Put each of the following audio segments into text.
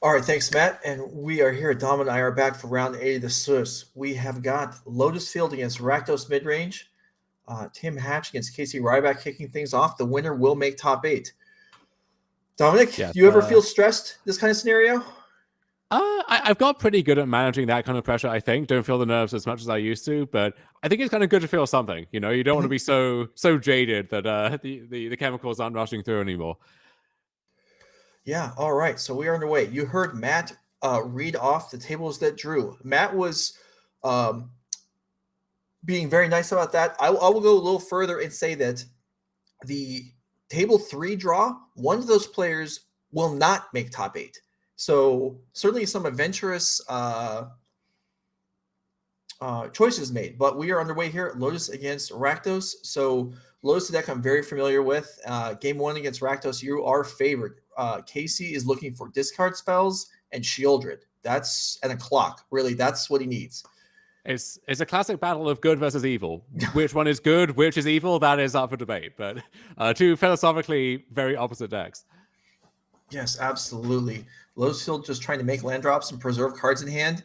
All right, thanks, Matt. And we are here. Dom and I are back for round 8 of the SUS. We have got Lotus Field against Rakdos Midrange, Tim Hatch against Casey Ryback kicking things off. The winner will make top 8. Dominic, Yeah, do you ever feel stressed this kind of scenario? I've got pretty good at managing that kind of pressure, I think. Don't feel the nerves as much as I used to, but I think it's kind of good to feel something. You know, you don't want to be so jaded that the chemicals aren't rushing through anymore. Yeah, all right. So we are underway. You heard Matt read off the tables that drew. Matt was being very nice about that. I will go a little further and say that the table 3 draw, one of those players will not make top 8. So certainly some adventurous choices made. But we are underway here. Lotus against Rakdos. So Lotus, a deck I'm very familiar with. Game 1 against Rakdos, you are favored. Casey is looking for discard spells and Shieldred. And a clock. Really, that's what he needs. It's a classic battle of good versus evil. Which one is good, which is evil, that is up for debate. But two philosophically very opposite decks. Yes, absolutely. Lotus Field just trying to make land drops and preserve cards in hand.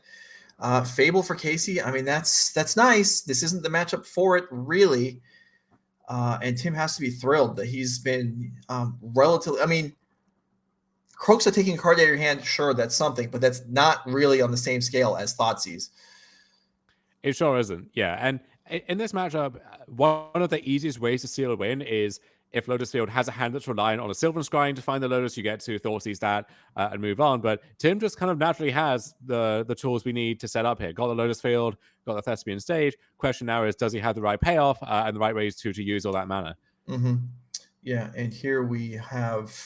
Fable for Casey. I mean, that's nice. This isn't the matchup for it, really. And Tim has to be thrilled that he's been relatively. I mean, Croaks are taking a card out of your hand. Sure, that's something, but that's not really on the same scale as Thoughtseize. It sure isn't. Yeah, and in this matchup, one of the easiest ways to seal a win is if Lotus Field has a hand that's relying on a Sylvan Scrying to find the Lotus, you get to Thoughtseize that and move on. But Tim just kind of naturally has the tools we need to set up here. Got the Lotus Field, got the Thespian stage. Question now is, does he have the right payoff and the right ways to use all that mana? Mm-hmm. Yeah, and here we have...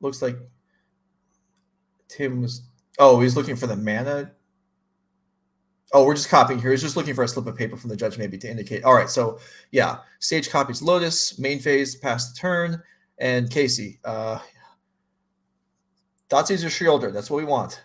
looks like Tim was... Oh, he's looking for the mana. Oh, we're just copying here. He's just looking for a slip of paper from the judge maybe to indicate. All right, so yeah, stage copies Lotus, main phase, pass the turn, and Casey. Thoughtseize or Shielder, that's what we want.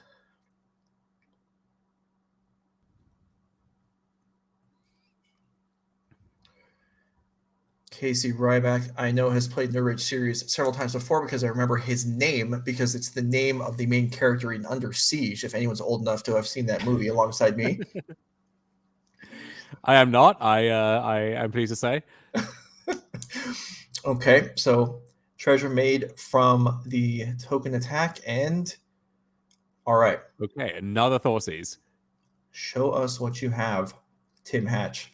Casey Ryback, I know, has played NRG Series several times before because I remember his name, because it's the name of the main character in Under Siege, if anyone's old enough to have seen that movie alongside me. I am not. I am pleased to say. Okay, so treasure made from the token attack, and all right. Okay, another Thoughtseize. Show us what you have, Tim Hatch.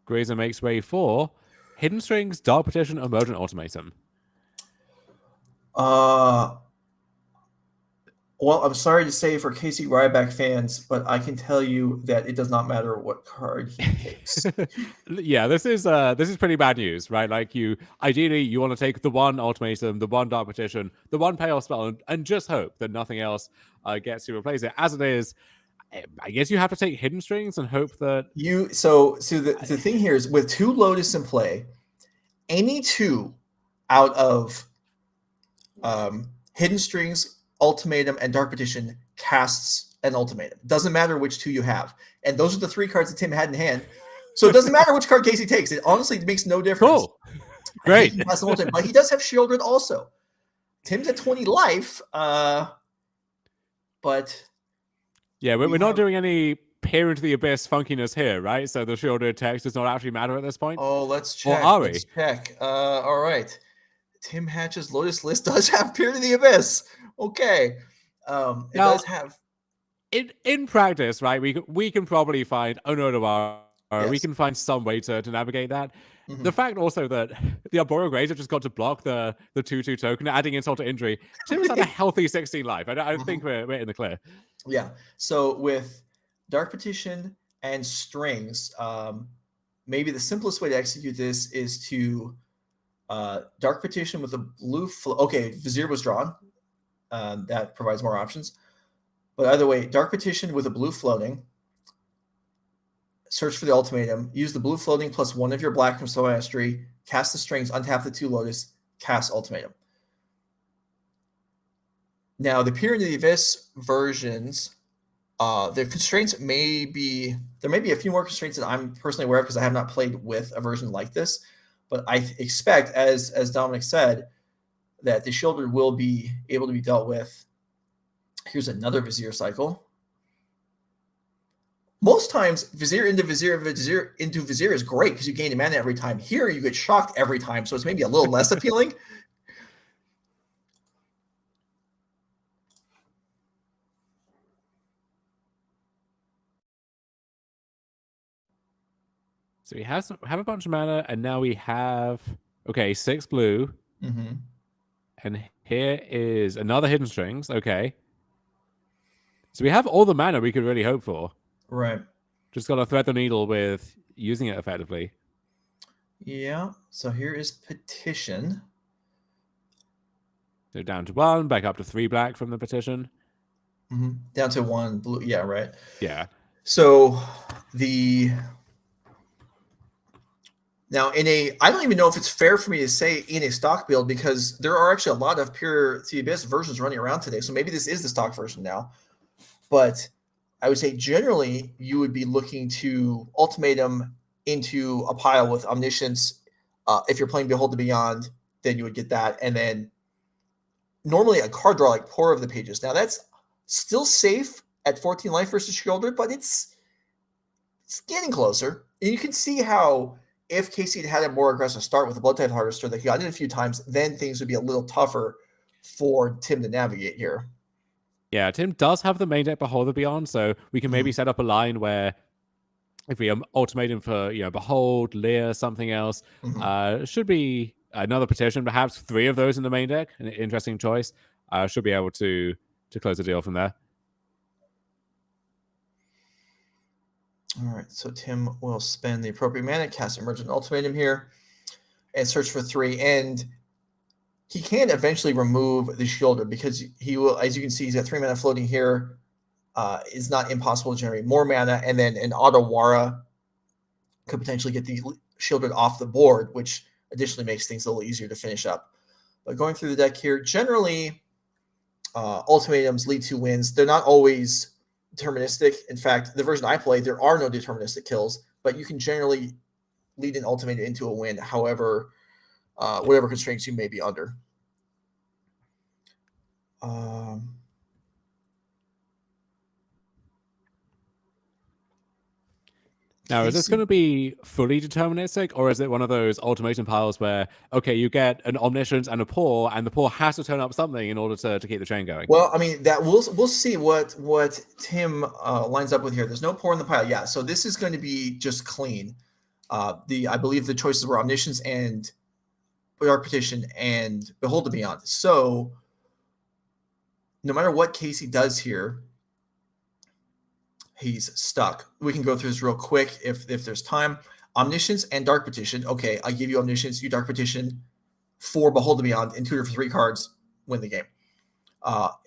Grazer makes way for Hidden Strings, Dark Petition, Emergent Ultimatum. Well, I'm sorry to say for Casey Ryback fans, but I can tell you that it does not matter what card he takes. Yeah, this is pretty bad news, right? Like, ideally you want to take the one Ultimatum, the one Dark Petition, the one payoff spell, and just hope that nothing else gets to replace it. As it is, I guess you have to take Hidden Strings and hope that So the thing here is, with 2 Lotus in play, any 2 out of Hidden Strings, Ultimatum, and Dark Petition casts an Ultimatum. Doesn't matter which 2 you have. And those are the 3 cards that Tim had in hand. So it doesn't matter which card Casey takes. It honestly makes no difference. Cool. Great. But he does have Shieldred also. Tim's at 20 life, but... Yeah, we're not doing any peer into the abyss funkiness here, right? So the shielded text does not actually matter at this point. Oh, let's check. Or are we? Let's check. All right. Tim Hatch's Lotus list does have peer to the abyss. Okay. It does have. In practice, right? We can probably find Otawara. Yes. We can find some way to navigate that. Mm-hmm. The fact also that the Arboreal Grazer just got to block the 2/2 token, adding insult to injury. Tim's had a healthy 16 life. I think we're in the clear. Yeah. So with Dark Petition and Strings, maybe the simplest way to execute this is to Dark Petition with a blue. Okay, Vizier was drawn. That provides more options. But either way, Dark Petition with a blue floating. Search for the Ultimatum. Use the blue floating plus 1 of your black from Soul Mastery. Cast the Strings. Untap the 2 Lotus. Cast Ultimatum. Now, the Peer into the Abyss versions, the constraints there may be a few more constraints that I'm personally aware of because I have not played with a version like this. But I expect, as Dominic said, that the Shieldred will be able to be dealt with. Here's another Vizier cycle. Most times, Vizier into Vizier, Vizier into Vizier is great because you gain a mana every time. Here, you get shocked every time, so it's maybe a little less appealing. So we have a bunch of mana, and now we have 6 blue. Mm-hmm. And here is another Hidden Strings. Okay. So we have all the mana we could really hope for. Right. Just got to thread the needle with using it effectively. Yeah. So here is Petition. So down to 1, back up to 3 black from the Petition. Mm-hmm. Down to 1 blue. Yeah, right. Yeah. So now I don't even know if it's fair for me to say in a stock build, because there are actually a lot of pure the Abyss versions running around today. So maybe this is the stock version now. But I would say generally you would be looking to Ultimatum into a pile with Omniscience. If you're playing Behold the Beyond, then you would get that. And then normally a card draw like Pore of the Pages. Now that's still safe at 14 life versus Shieldred, but it's getting closer. And you can see how if Casey had a more aggressive start with the Blood Tithe Harvester that he got in a few times, then things would be a little tougher for Tim to navigate here. Yeah, Tim does have the main deck Behold the Beyond, so we can maybe set up a line where if we ultimate him for Behold, Lier, something else, should be another Petition, perhaps 3 of those in the main deck. An interesting choice. Should be able to close the deal from there. All right, so Tim will spend the appropriate mana, cast Emergent Ultimatum here, and search for 3. And he can eventually remove the Shieldred because he will, as you can see, he's got 3 mana floating here. It's not impossible to generate more mana, and then an Otawara could potentially get the Shieldred off the board, which additionally makes things a little easier to finish up. But going through the deck here, generally, ultimatums lead to wins. They're not always deterministic. In fact, the version I play, there are no deterministic kills, but you can generally lead an ultimatum into a win, however, whatever constraints you may be under. Now, is this going to be fully deterministic, or is it one of those ultimatum piles where, you get an Omniscience and a Pore, and the Pore has to turn up something in order to keep the chain going? Well, I mean, that we'll see what Tim lines up with here. There's no Pore in the pile. Yeah, so this is going to be just clean. I believe the choices were Omniscience and Dark Petition and Behold the Beyond. So no matter what Casey does here, he's stuck. We can go through this real quick if there's time. Omniscience and Dark Petition. Okay, I give you Omniscience, you Dark Petition for Behold the Beyond, and tutor for 3 cards, win the game.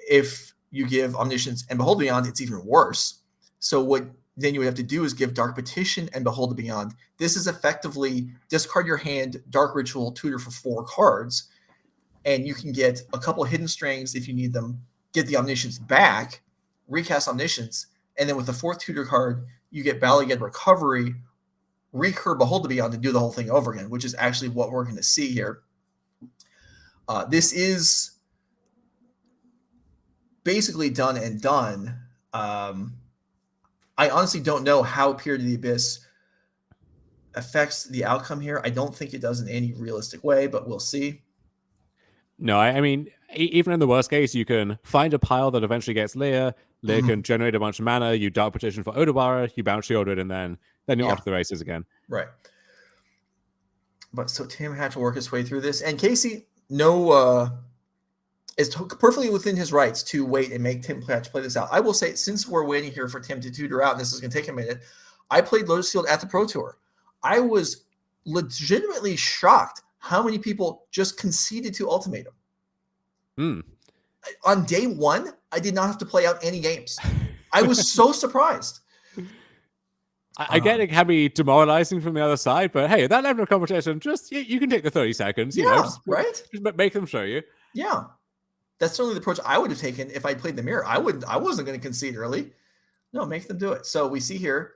If you give Omniscience and Behold the Beyond, it's even worse. So what then you would have to do is give Dark Petition and Behold the Beyond. This is effectively discard your hand, Dark Ritual, tutor for 4 cards, and you can get a couple Hidden Strings if you need them, get the Omniscience back, recast Omniscience, and then with the 4th tutor card, you get Bala Ged Recovery, recur Behold the Beyond, and do the whole thing over again, which is actually what we're going to see here. This is basically done and done. I honestly don't know how Peer to the Abyss affects the outcome here. I don't think it does in any realistic way, but we'll see. No, I mean, even in the worst case, you can find a pile that eventually gets Lier. Lier can generate a bunch of mana. You Dark Petition for Otawara, you bounce Shieldred, and then you're off to the races again. Right. But so Tim had to work his way through this, and Casey, is perfectly within his rights to wait and make Tim Patch play this out. I will say, since we're waiting here for Tim to tutor out, and this is going to take a minute, I played Lotus Field at the Pro Tour. I was legitimately shocked how many people just conceded to Ultimatum. On day 1, I did not have to play out any games. I was so surprised. I get it can be demoralizing from the other side, but hey, at that level of competition, just you can take the 30 seconds. Just make them show you. Yeah. That's certainly the approach I would have taken if I played the mirror. I wasn't going to concede early. No, make them do it. So we see here,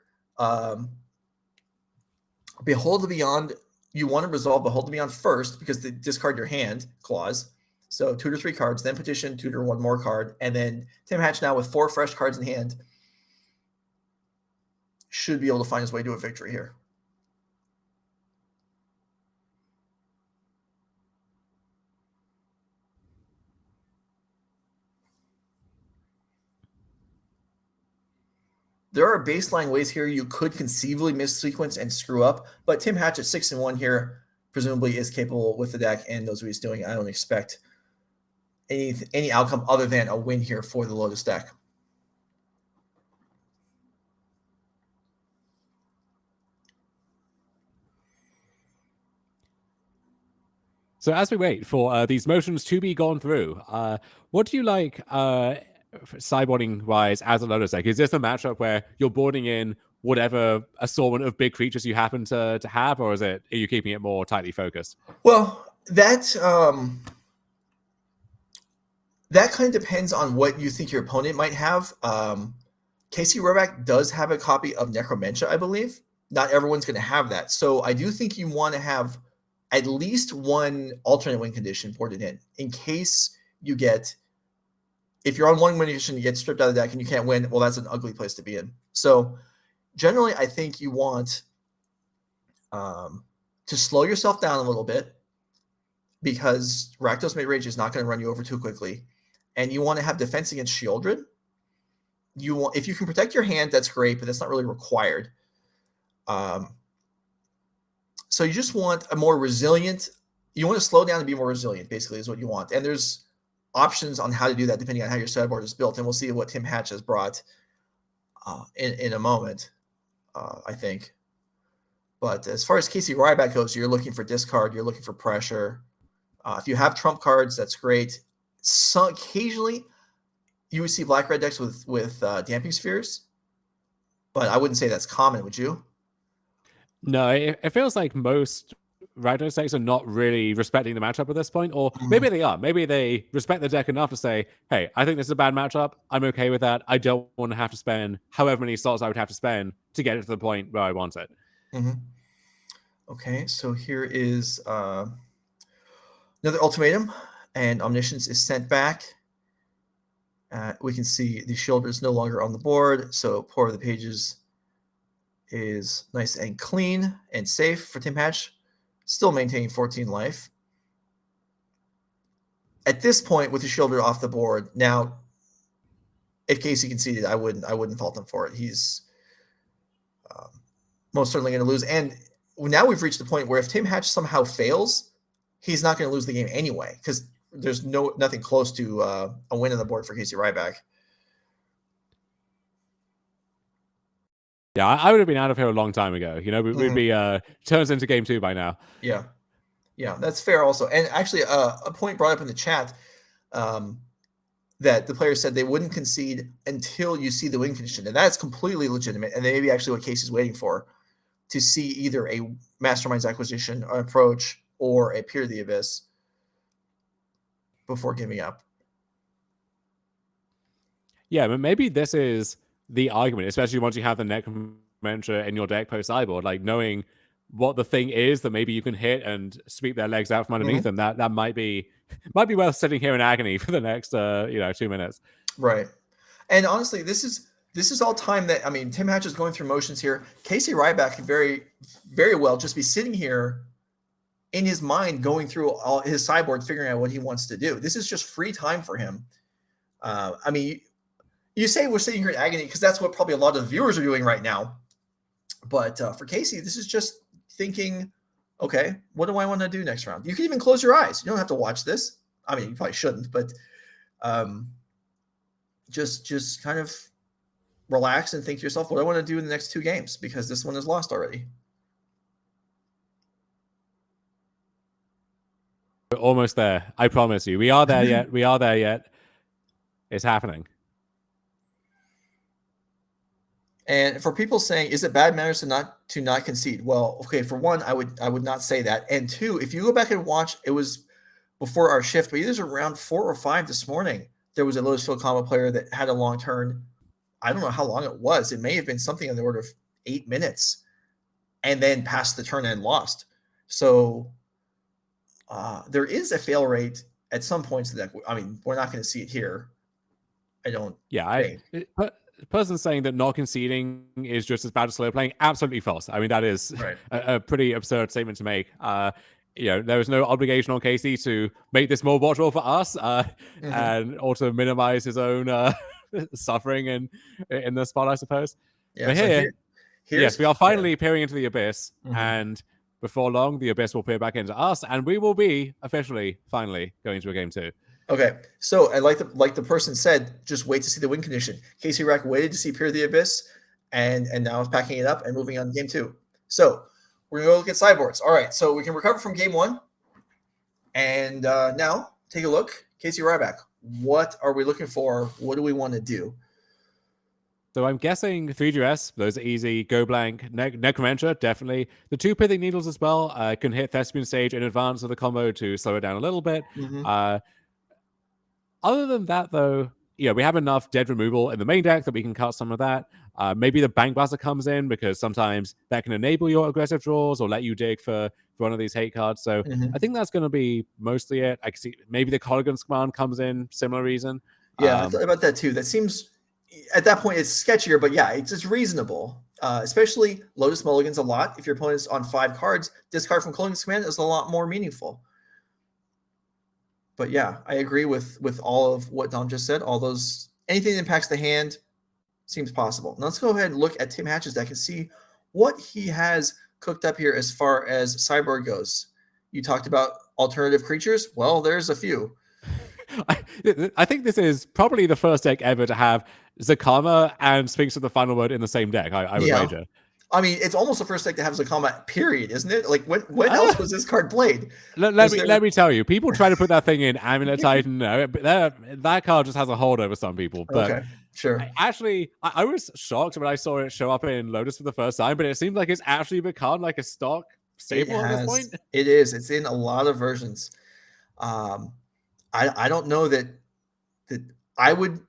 Behold the Beyond you want to resolve Behold the Beyond first because they discard your hand clause. So tutor 3 cards, then petition, tutor 1 more card, and then Tim Hatch now with 4 fresh cards in hand should be able to find his way to a victory here. There are baseline ways here you could conceivably missequence and screw up, but Tim Hatch at 6-1 here presumably is capable with the deck and knows what he's doing. I don't expect any outcome other than a win here for the Lotus deck. So as we wait for these motions to be gone through, what do you like sideboarding wise as a Lotus deck? Is this a matchup where you're boarding in whatever assortment of big creatures you happen to have, or are you keeping it more tightly focused? Well, that kind of depends on what you think your opponent might have. Casey Ryback does have a copy of Necromentia, I believe. Not everyone's going to have that. So I do think you want to have at least one alternate win condition boarded in case you get, if you're on one win condition, you get stripped out of the deck and you can't win, well, that's an ugly place to be in. So generally, I think you want to slow yourself down a little bit because Rakdos Midrange is not going to run you over too quickly. And you want to have defense against Shieldred. If you can protect your hand, that's great, but that's not really required. So you just want a more resilient, you want to slow down and be more resilient, basically, is what you want. And there's options on how to do that depending on how your sideboard is built. And we'll see what Tim Hatch has brought in a moment, I think. But as far as Casey Ryback goes, you're looking for discard, you're looking for pressure. If you have trump cards, that's great. So occasionally, you would see black-red decks with Damping Spheres, but I wouldn't say that's common, would you? No, it feels like most Rakdos decks are not really respecting the matchup at this point, or maybe they are. Maybe they respect the deck enough to say, hey, I think this is a bad matchup. I'm okay with that. I don't want to have to spend however many slots I would have to spend to get it to the point where I want it. Okay, so here is another ultimatum, and Omniscience is sent back. We can see the Shield is no longer on the board, so Pore of the Pages is nice and clean and safe for Tim Hatch, still maintaining 14 life. At this point, with the Shielder off the board, now, if Casey conceded, I wouldn't fault him for it. He's most certainly going to lose. And now we've reached the point where if Tim Hatch somehow fails, he's not going to lose the game anyway, because there's nothing close to a win on the board for Casey Ryback. Yeah, I would have been out of here a long time ago. You know, we'd be turns into game 2 by now. Yeah, that's fair also. And actually, a point brought up in the chat that the players said they wouldn't concede until you see the win condition. And that's completely legitimate. And maybe actually what Casey's waiting for, to see either a Masterminds acquisition approach or a Peer the Abyss before giving up. Yeah, but maybe this is the argument, especially once you have the Necromentia in your deck post-sideboard, like knowing what the thing is that maybe you can hit and sweep their legs out from underneath them. That might be worth sitting here in agony for the next 2 minutes. Right. And honestly, this is all time that, I mean, Tim Hatch is going through motions here. Casey Ryback could very, very well just be sitting here in his mind going through all his sideboard, figuring out what he wants to do. This is just free time for him. I mean, you say we're sitting here in agony because that's what probably a lot of the viewers are doing right now. But for Casey, this is just thinking, okay, what do I want to do next round? You can even close your eyes. You don't have to watch this. I mean, you probably shouldn't, but just kind of relax and think to yourself, what do I want to do in the next 2 games? Because this one is lost already. We're almost there. I promise you. We are there yet. We are there yet. It's happening. And for people saying, is it bad manners to not concede? Well, okay, for one, I would not say that. And 2, if you go back and watch, it was before our shift, but either around 4 or 5 this morning, there was a Lotus Field combo player that had a long turn. I don't know how long it was. It may have been something on the order of 8 minutes, and then passed the turn and lost. So there is a fail rate at some points of the deck. I mean, we're not going to see it here. I don't think. The person saying that not conceding is just as bad as slow playing, absolutely false. I mean, that is Right. a pretty absurd statement to make. There is no obligation on Casey to make this more watchable for us, and also minimize his own suffering in the spot, I suppose. Yeah. But So yes, we are finally peering into the abyss, and before long, the abyss will peer back into us, and we will be officially, finally, going to a game 2. Okay, so I like the person said, just wait to see the win condition. Casey Rack waited to see Peer the Abyss, and now is packing it up and moving on to game 2. So we're gonna go look at sideboards. All right, so we can recover from game 1, and now take a look. Casey Ryback, what are we looking for? What do we want to do? So I'm guessing 3GS, those are easy. Go blank, Necromancer, definitely. The 2 Pithing Needles as well can hit Thespian stage in advance of the combo to slow it down a little bit. Other than that, though, we have enough dead removal in the main deck that we can cut some of that. Maybe the Bank Blaster comes in because sometimes that can enable your aggressive draws or let you dig for one of these hate cards. So I think that's going to be mostly it. I can see maybe the Colligan's Command comes in, similar reason. Yeah, I thought about that too. That seems, at that point, it's sketchier, but yeah, it's reasonable. Especially Lotus Mulligans a lot. If your opponent's on 5 cards, discard from Colligan's Command is a lot more meaningful. But yeah, I agree with all of what Dom just said. All those, anything that impacts the hand seems possible. Now let's go ahead and look at Tim Hatch's deck and see what he has cooked up here as far as sideboard goes. You talked about alternative creatures. Well, there's a few. I think this is probably the first deck ever to have Zakama and Sphinx of the Final Word in the same deck. I would wager. I mean, it's almost the first deck to have Zakama, period, isn't it? Like, when else was this card played? Let me tell you, people try to put that thing in Amulet Titan. No, that card just has a hold over some people. But okay, sure. I was shocked when I saw it show up in Lotus for the first time, but it seems like it's actually become like a stock staple at this point. It is. It's in a lot of versions. I don't know that I would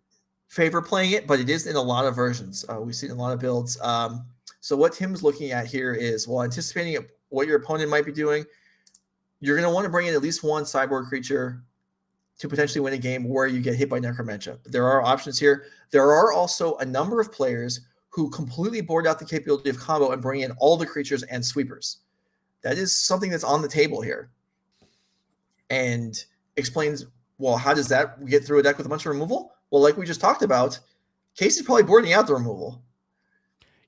favor playing it, but it is in a lot of versions. We've seen a lot of builds. So what Tim's looking at here is, well, anticipating what your opponent might be doing, you're going to want to bring in at least one sideboard creature to potentially win a game where you get hit by Necromancer. But there are options here. There are also a number of players who completely board out the capability of combo and bring in all the creatures and sweepers. That is something that's on the table here. And explains, well, how does that get through a deck with a bunch of removal? Well, like we just talked about, Casey's probably boarding out the removal.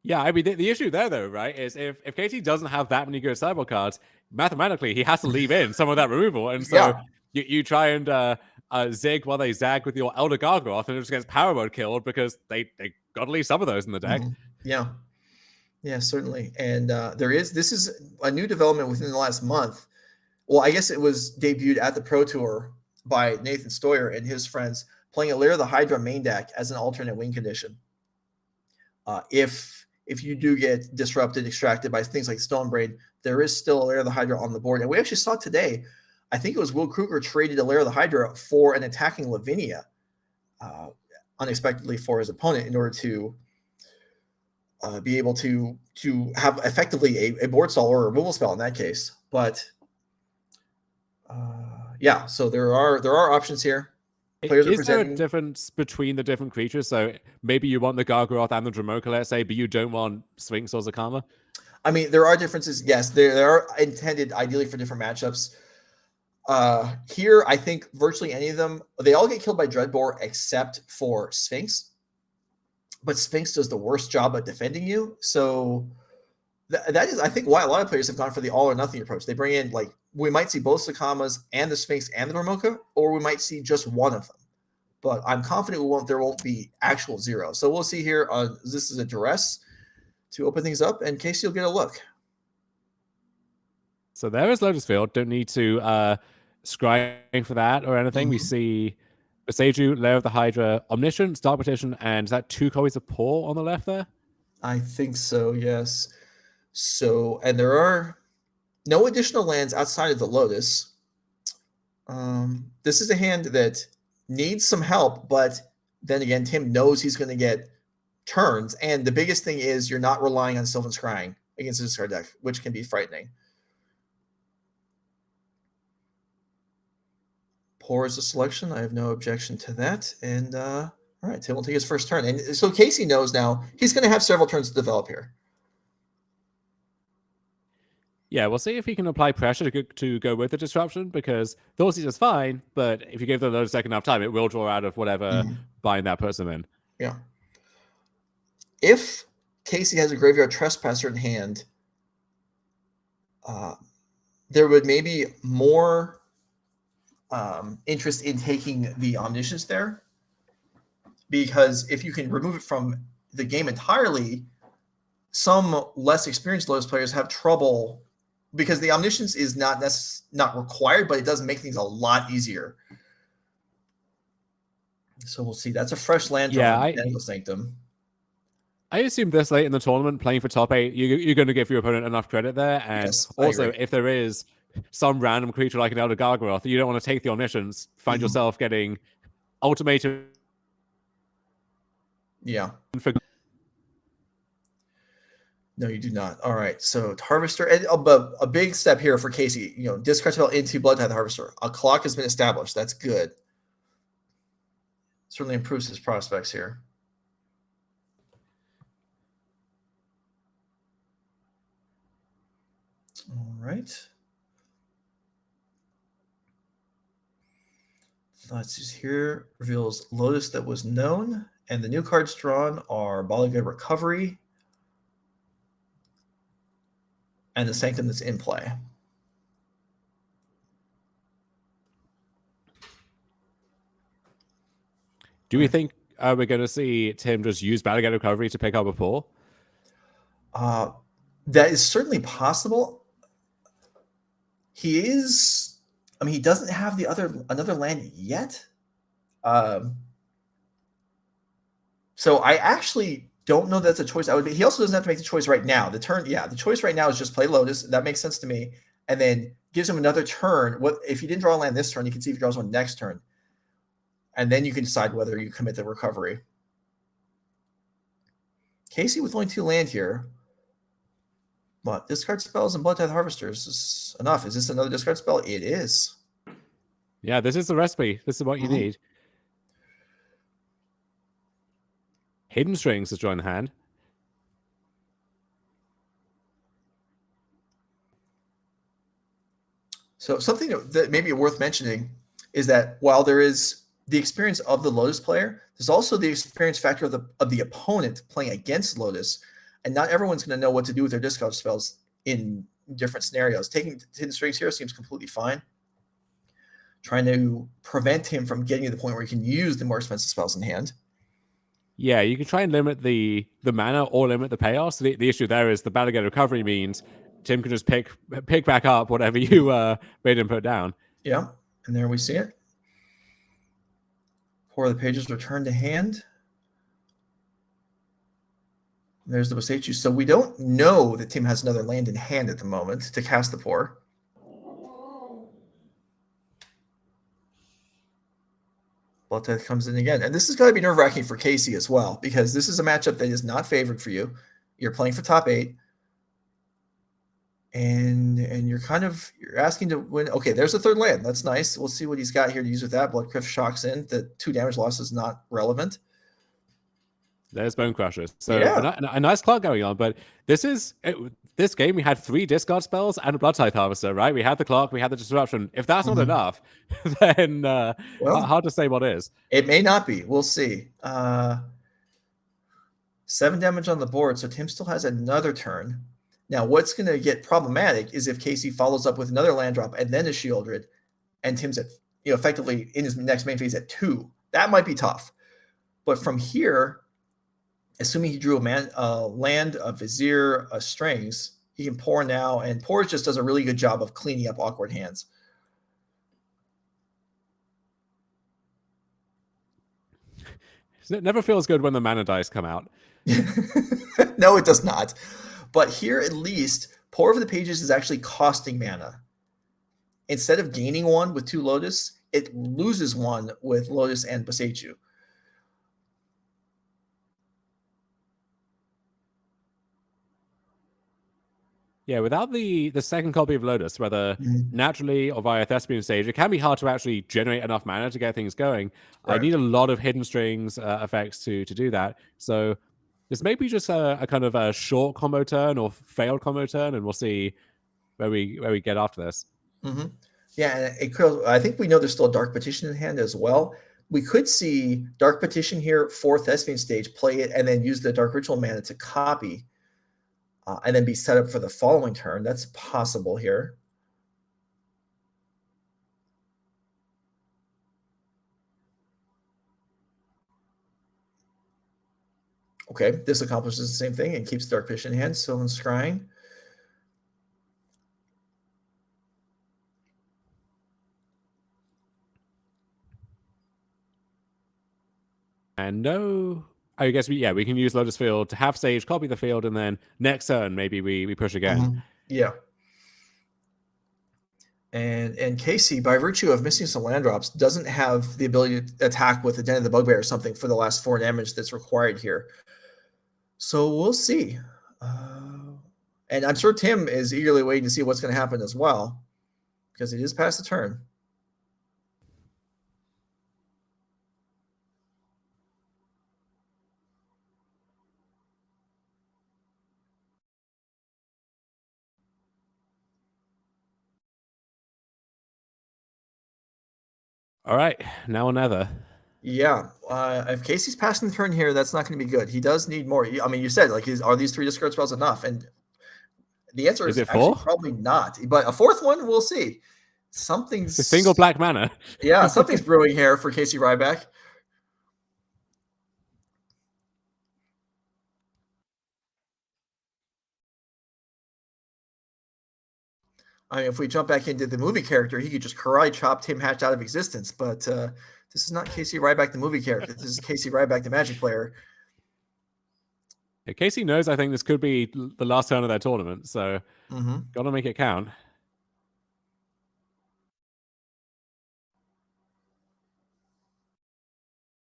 Yeah, I mean, the issue there, though, right, is if Casey doesn't have that many good sideboard cards, mathematically, he has to leave in some of that removal. And so you try and zig while they zag with your Elder Gargoth, and it just gets power mode killed because they got to leave some of those in the deck. Yeah, certainly. And this is a new development within the last month. Well, I guess it was debuted at the Pro Tour by Nathan Stoyer and his friends, playing a Lair the Hydra main deck as an alternate win condition. If you do get disrupted, extracted by things like Stonebrain, there is still a Lair of the Hydra on the board. And we actually saw today, I think it was Will Kruger traded a Lair of the Hydra for an attacking Lavinia unexpectedly for his opponent in order to be able to have effectively a board stall or a removal spell in that case. But so there are options here. Is there a difference between the different creatures? So maybe you want the Gargoth and the Dromoka, let's say, but you don't want Sphinx or Zakama? I mean, there are differences. Yes, there are intended ideally for different matchups. Here, I think virtually any of them, they all get killed by Dreadbore except for Sphinx. But Sphinx does the worst job at defending you. So that is, I think, why a lot of players have gone for the all or nothing approach. They bring in, like, we might see both Zakamas and the Sphinx and the Dromoka, or we might see just one of them. But I'm confident there won't be actual zero. So we'll see here. This is a duress to open things up, and Casey will get a look. So there is Lotus Field. Don't need to scrying for that or anything. We see Boseiju, Lair of the Hydra, Omniscience, Dark Petition, and is that 2 copies of Pore on the left there? I think so, yes. So, and there are no additional lands outside of the Lotus. This is a hand that needs some help, but then again, Tim knows he's going to get turns. And the biggest thing is you're not relying on Sylvan Scrying against this card deck, which can be frightening. Pore is a selection. I have no objection to that. And all right, Tim will take his first turn. And so Casey knows now he's going to have several turns to develop here. Yeah, we'll see if he can apply pressure to go with the disruption, because Thoughtseize is fine, but if you give the Lotus Deck enough time, it will draw out of whatever bind that puts him in. Yeah. If Casey has a Graveyard Trespasser in hand, there would maybe more interest in taking the Omniscience there, because if you can remove it from the game entirely, some less experienced Lotus players have trouble, because the Omniscience is not required, but it does make things a lot easier. So we'll see. That's a fresh land draw on Botanical Sanctum. I assume this late in the tournament, playing for top 8, you're going to give your opponent enough credit there. And also, if there is some random creature like an Elder Gargoyle, you don't want to take the Omniscience, find yourself getting Ultimatum. Yeah. No, you do not. All right. So Harvester, and a big step here for Casey. Discard spell into Bloodtithe Harvester. A clock has been established. That's good. Certainly improves his prospects here. All right. Let's see here. Reveals Lotus that was known. And the new cards drawn are Bala Ged Recovery and the Sanctum that's in play. Do we think we're going to see Tim just use Bala Ged Recovery to pick up a Pore? That is certainly possible. He doesn't have another land yet. So I actually don't know that's a choice I would make. He also doesn't have to make the choice right now. The choice right now is just play Lotus. That makes sense to me. And then gives him another turn. What if he didn't draw a land this turn, you can see if he draws one next turn. And then you can decide whether you commit the recovery. Casey with only 2 land here. But discard spells and Bloodtithe Harvesters is enough. Is this another discard spell? It is. Yeah, this is the recipe. This is what you need. Hidden Strings has joined the hand. So something that may be worth mentioning is that while there is the experience of the Lotus player, there's also the experience factor of the opponent playing against Lotus, and not everyone's going to know what to do with their discard spells in different scenarios. Taking Hidden Strings here seems completely fine. Trying to prevent him from getting to the point where he can use the more expensive spells in hand. Yeah, you can try and limit the mana or limit the payoffs. The issue there is the Bala Ged Recovery means Tim can just pick back up whatever you made him put down. Yeah, and there we see it. Pore the pages return to hand. There's the Boseiju. So we don't know that Tim has another land in hand at the moment to cast the Pore. Bloodtithe comes in again. And this is going to be nerve-wracking for Casey as well, because this is a matchup that is not favored for you. You're playing for top 8. And you're asking to win. Okay, there's a third land. That's nice. We'll see what he's got here to use with that. Bloodcrypt shocks in. The 2 damage loss is not relevant. There's Bone Crushers. So a nice clock going on. But this game, we had 3 discard spells and a Bloodtithe Harvester, right? We had the clock, we had the disruption. If that's not enough, then hard to say what is. It may not be. We'll see. 7 damage on the board, so Tim still has another turn. Now, what's going to get problematic is if Casey follows up with another land drop and then a Shieldred, and Tim's at effectively in his next main phase at 2. That might be tough. But from here, assuming he drew a land, a Vizier, a Strings, he can Pore now, and Pore just does a really good job of cleaning up awkward hands. It never feels good when the mana dice come out. No, it does not. But here, at least, Pore over the pages is actually costing mana. Instead of gaining 1 with 2 Lotus, it loses 1 with Lotus and Boseiju. Yeah, without the second copy of Lotus, whether Mhm. naturally or via Thespian stage, it can be hard to actually generate enough mana to get things going. I Right. need a lot of hidden strings effects to do that. So this may be just a kind of a short combo turn or failed combo turn, and we'll see where we get after this. Mm-hmm. Yeah, and it could. I think we know there's still a Dark Petition in hand as well. We could see Dark Petition here for Thespian stage, play it, and then use the Dark Ritual mana to copy, and then be set up for the following turn. That's possible here. Okay, this accomplishes the same thing and keeps Dark Petition in hand. Sylvan Scrying. And no, I guess we can use Lotus Field to have stage, copy the field, and then next turn maybe we push again. Mm-hmm. Yeah. And Casey, by virtue of missing some land drops, doesn't have the ability to attack with the Den of the Bugbear or something for the last 4 damage that's required here. So we'll see. And I'm sure Tim is eagerly waiting to see what's going to happen as well, because it is past the turn. All right, now or never. Yeah, if Casey's passing the turn here, that's not going to be good. He does need more. I mean, you said, like, are these 3 discard spells enough? And the answer is it actually 4? probably not. But a 4th one, we'll see. Something's a single black mana. Yeah, something's brewing here for Casey Ryback. I mean, if we jump back into the movie character, he could just karate chop Tim Hatch out of existence. But this is not Casey Ryback, the movie character. This is Casey Ryback, the Magic player. Yeah, Casey knows I think this could be the last turn of their tournament, so gotta make it count.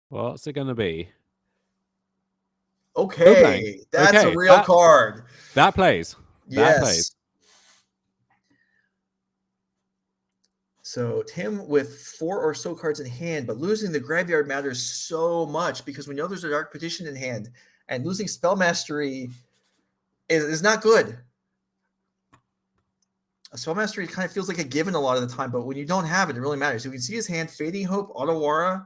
What's it gonna be? Okay, that's a real card. That plays. Yes. That plays. So Tim with 4 or so cards in hand, but losing the graveyard matters so much because we know there's a Dark Petition in hand, and losing Spell Mastery is not good. A Spell Mastery kind of feels like a given a lot of the time, but when you don't have it, it really matters. You can see his hand: Fading Hope, Otawara.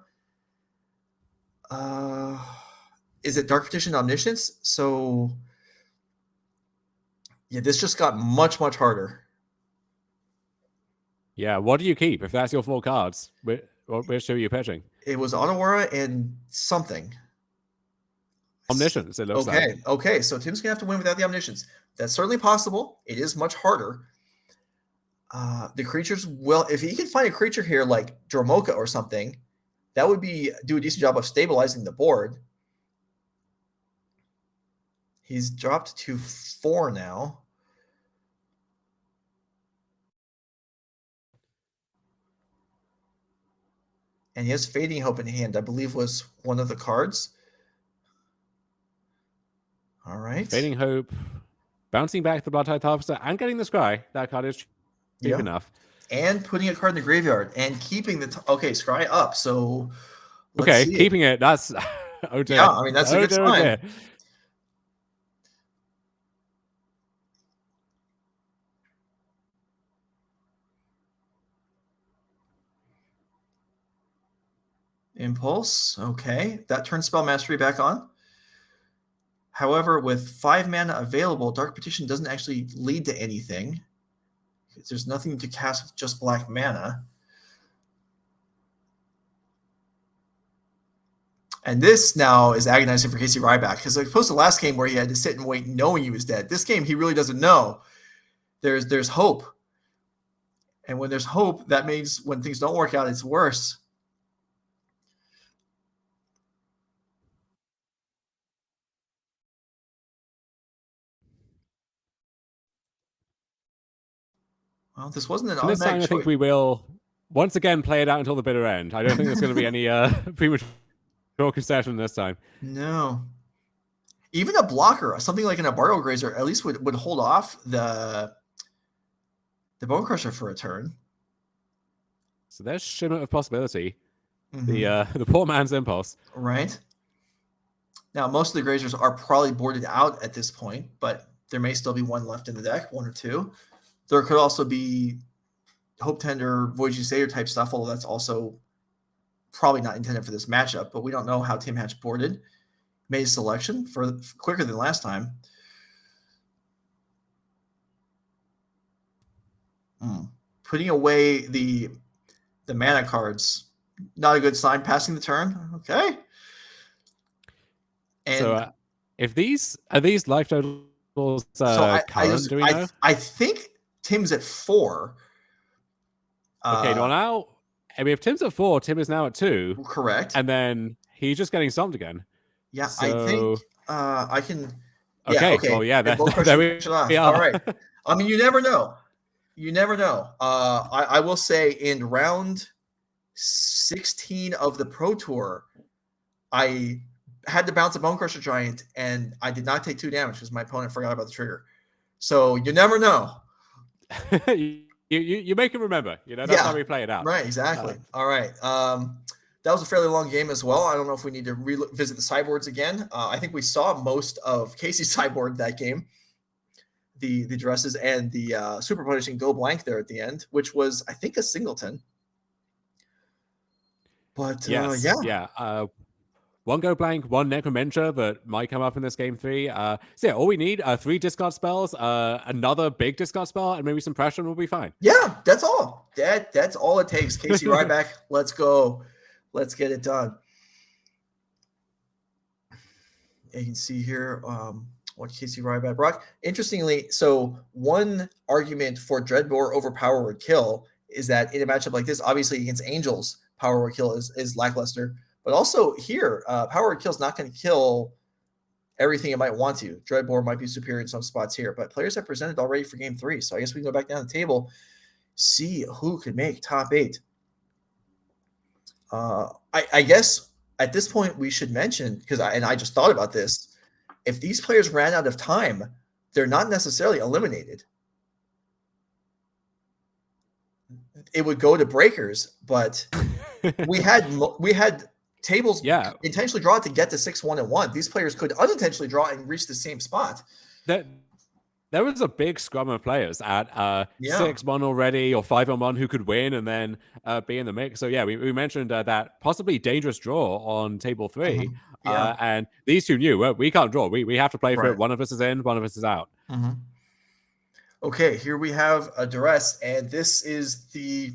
Is it Dark Petition, Omniscience? So yeah, this just got much, much harder. Yeah, what do you keep if that's your 4 cards? Which two are you pitching? It was Otawara and something. Omniscience, it looks like. Okay, so Tim's going to have to win without the Omniscience. That's certainly possible. It is much harder. The creatures will, if he can find a creature here like Dromoka or something, that would do a decent job of stabilizing the board. He's dropped to 4 now. And he has Fading Hope in hand, I believe was one of the cards. All right. Fading Hope, bouncing back the Blood-Tithe Harvester, and getting the Scry. That card is cheap enough. And putting a card in the graveyard and keeping the Scry up. So okay, keeping it. That's oh dear. Yeah, I mean that's a good sign. Impulse. Okay, that turns Spell Mastery back on. However, with 5 mana available, Dark Petition doesn't actually lead to anything. There's nothing to cast with just black mana. And this now is agonizing for Casey Ryback, because as opposed to last game where he had to sit and wait knowing he was dead, this game he really doesn't know. There's hope. And when there's hope, that means when things don't work out, it's worse. Well, this wasn't an automatic this time, choice. I think we will once again play it out until the bitter end. I don't think there's going to be any premature concession this time. No. even a blocker, something like an Arboreal Grazer, at least would hold off the Bone Crusher for a turn. So there's Shimmer of Possibility. Mm-hmm. The poor man's impulse. Right. Now, most of the Grazers are probably boarded out at this point, but there may still be one left in the deck, one or two. There could also be Hope Tender, Voyage Satyr type stuff, although that's also probably not intended for this matchup, but we don't know how Tim Hatch boarded. Made a selection for quicker than last time. Putting away the mana cards, not a good sign. Passing the turn, okay. And so if these are these life totals current, do we know? I think Tim's at 4. Okay, well now, I mean, if Tim's at 4, Tim is now at 2. Correct. And then he's just getting stomped again. Yeah, so... I think I can. Yeah, okay. Well, yeah, there we are. All right. I mean, you never know. You never know. I will say in round 16 of the Pro Tour, I had to bounce a Bone Crusher Giant, and I did not take 2 damage because my opponent forgot about the trigger. So you never know. you make him remember. That's how we play it out. Right, exactly. All right. That was a fairly long game as well. I don't know if we need to revisit the sideboards again. I think we saw most of Casey's sideboard that game. The dresses and the super punishing go blank there at the end, which was, I think, a singleton. But yes, yeah. One go blank, one Necromentia that might come up in this game 3. So yeah, all we need are 3 discard spells, another big discard spell, and maybe some pressure, and we'll be fine. Yeah, that's all. That's all it takes. Casey Ryback, let's go. Let's get it done. You can see here what Casey Ryback brought. Interestingly, so one argument for Dreadbore over Power Word Kill is that in a matchup like this, obviously against Angels, Power Word Kill is lackluster. But also here, Power Word Kill is not going to kill everything it might want to. Dreadbore might be superior in some spots here, but players have presented already for game 3. So I guess we can go back down the table, see who could make top 8. I guess at this point we should mention, because I just thought about this, if these players ran out of time, they're not necessarily eliminated. It would go to breakers, but we had tables intentionally draw to get to 6-1 and 1. These players could unintentionally draw and reach the same spot. There was a big scrum of players at 6-1 already or 5-1 who could win and then be in the mix. So yeah, we mentioned that possibly dangerous draw on table 3. And these two knew we can't draw. We have to play for it. One of us is in, one of us is out. Okay, here we have a duress, and this is this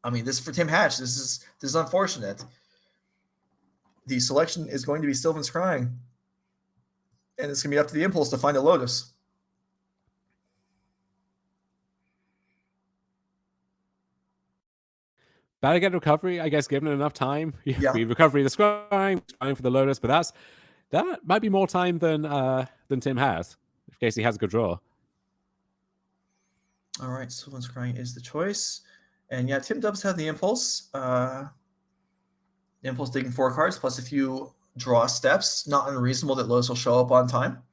is for Tim Hatch. This is unfortunate. The selection is going to be Sylvan Scrying, and it's going to be up to the impulse to find a Lotus. Bala Ged Recovery, I guess, given enough time. We recovery the Scrying for the Lotus, but that might be more time than Tim has, in case he has a good draw. All right, Sylvan Scrying is the choice. And yeah, Tim does have the impulse. Impulse digging 4 cards plus a few draw steps. Not unreasonable that Lotus will show up on time.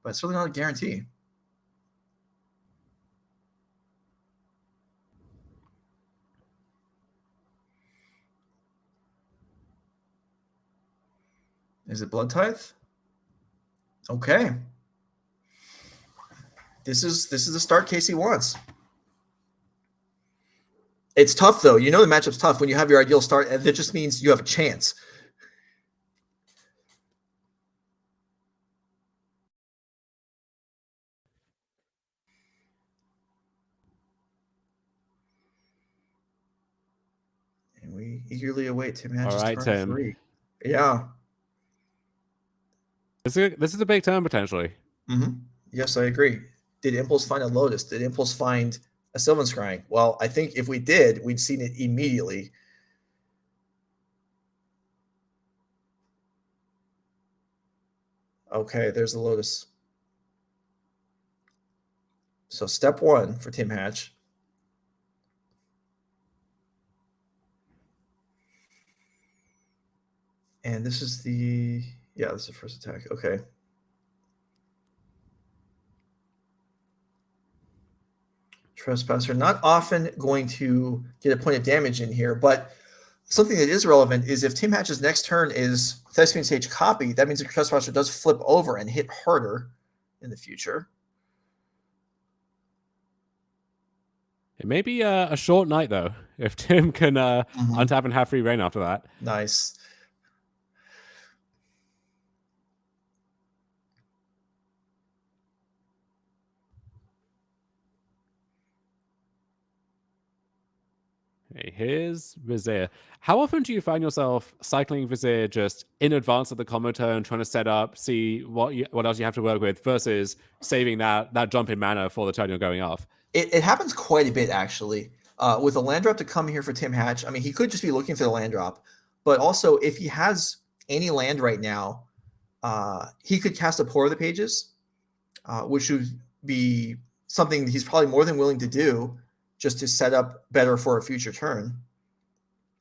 But it's really not a guarantee. Is it Blood Tithe? Okay. This is the start Casey wants. It's tough, though. You know the matchup's tough when you have your ideal start, and that just means you have a chance. And we eagerly await Tim Hatch's turn Tim. 3. Yeah. This is a big turn, potentially. Yes, I agree. Did Impulse find a Lotus? Did Impulse find a Sylvan Scrying? Well, I think if we did, we'd seen it immediately. Okay, there's the Lotus. So step 1 for Tim Hatch. And this is the Yeah, this is the first attack. Okay. Trespasser, not often going to get a point of damage in here, but something that is relevant is if Tim Hatch's next turn is Thespian Sage copy, that means the Trespasser does flip over and hit harder in the future. It may be a short night, though, if Tim can untap and have free reign after that. Nice. Okay, here's Vizier. How often do you find yourself cycling Vizier just in advance of the combo turn, trying to set up, see what else you have to work with, versus saving that jump in mana for the turn you're going off? It happens quite a bit, actually. With a land drop to come here for Tim Hatch, I mean, he could just be looking for the land drop, but also if he has any land right now, he could cast a Pore of the Pages, which would be something he's probably more than willing to do just to set up better for a future turn.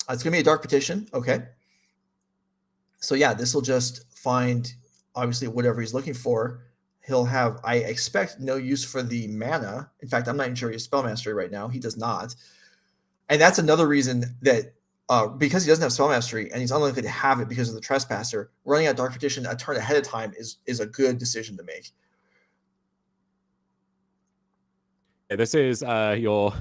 It's going to be a Dark Petition. Okay. So yeah, this will just find, obviously, whatever he's looking for. He'll have, I expect, no use for the mana. In fact, I'm not even sure he has Spell Mastery right now. He does not. And that's another reason that because he doesn't have Spell Mastery and he's unlikely to have it because of the Trespasser, running out Dark Petition a turn ahead of time is a good decision to make. This is your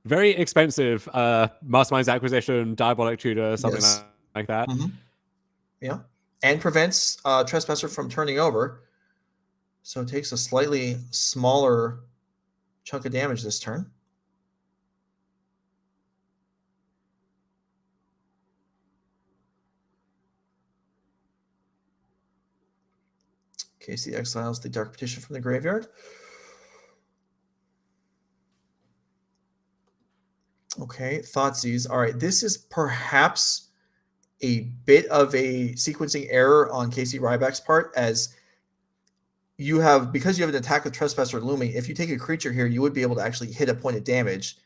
very expensive Mastermind's Acquisition, Diabolic Tutor, something like that. Yeah. And prevents Trespasser from turning over. So it takes a slightly smaller chunk of damage this turn. Casey exiles the Dark Petition from the graveyard. Okay, Thoughtseize. All right, this is perhaps a bit of a sequencing error on Casey Ryback's part, as you have, because you have an attack with Trespasser looming, if you take a creature here, you would be able to actually hit a point of damage.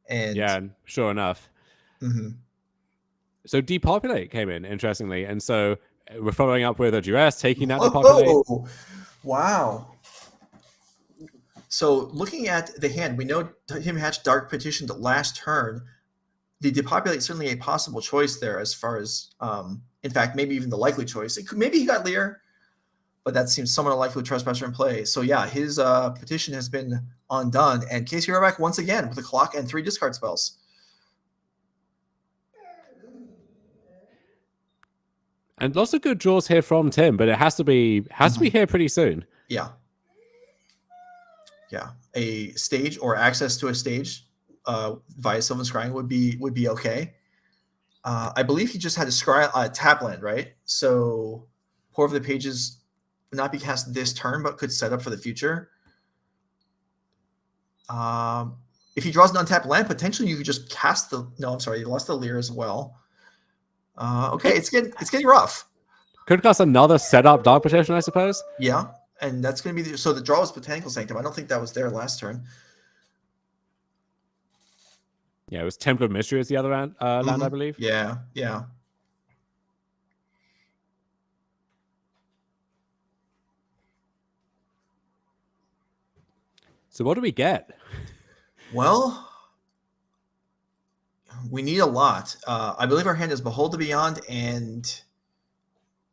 And yeah, sure enough. So Depopulate came in, interestingly, and so we're following up with a duress, taking that Depopulate. Wow. So looking at the hand, we know Tim Hatch Dark Petitioned last turn. The Depopulate is certainly a possible choice there, as far as, in fact, maybe even the likely choice. Maybe he got Lier, but that seems somewhat unlikely with Trespasser in play. So yeah, his petition has been undone, and Casey Ryback once again with a clock and 3 discard spells. And lots of good draws here from Tim, but it has to be here pretty soon. Yeah. Yeah, a stage or access to a stage via Sylvan Scrying would be okay. I believe he just had a tap land, right? So Pore of the Pages would not be cast this turn, but could set up for the future. If he draws an untapped land, potentially you could just cast the. No, I'm sorry, you lost the Lier as well. Okay, it's getting rough. Could cast another setup Dark Petition, I suppose. Yeah. And that's going to be so the draw was Botanical Sanctum. I don't think that was there last turn. Yeah, it was Temple of Mystery as the other land, I believe. Yeah. So what do we get? Well, we need a lot. I believe our hand is Behold the Beyond and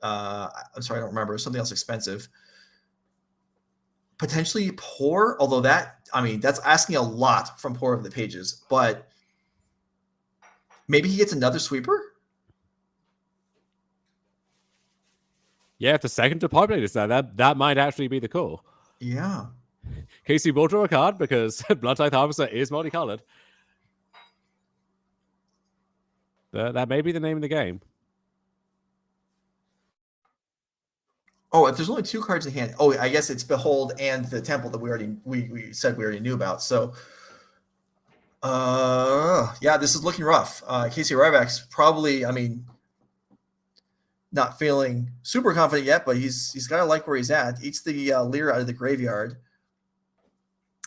I'm sorry, I don't remember. Something else expensive. Potentially Pore, although that's asking a lot from Pore of the Pages, but maybe he gets another sweeper? Yeah, if the second Depopulate is there, that might actually be the call. Yeah. Casey will draw a card because Bloodtithe Harvester is multicolored. That may be the name of the game. Oh, if there's only 2 cards in hand, I guess it's Behold and the Temple that we said we already knew about. So, yeah, this is looking rough. Casey Ryback's probably, not feeling super confident yet, but he's got to like where he's at. Eats the Lier out of the graveyard.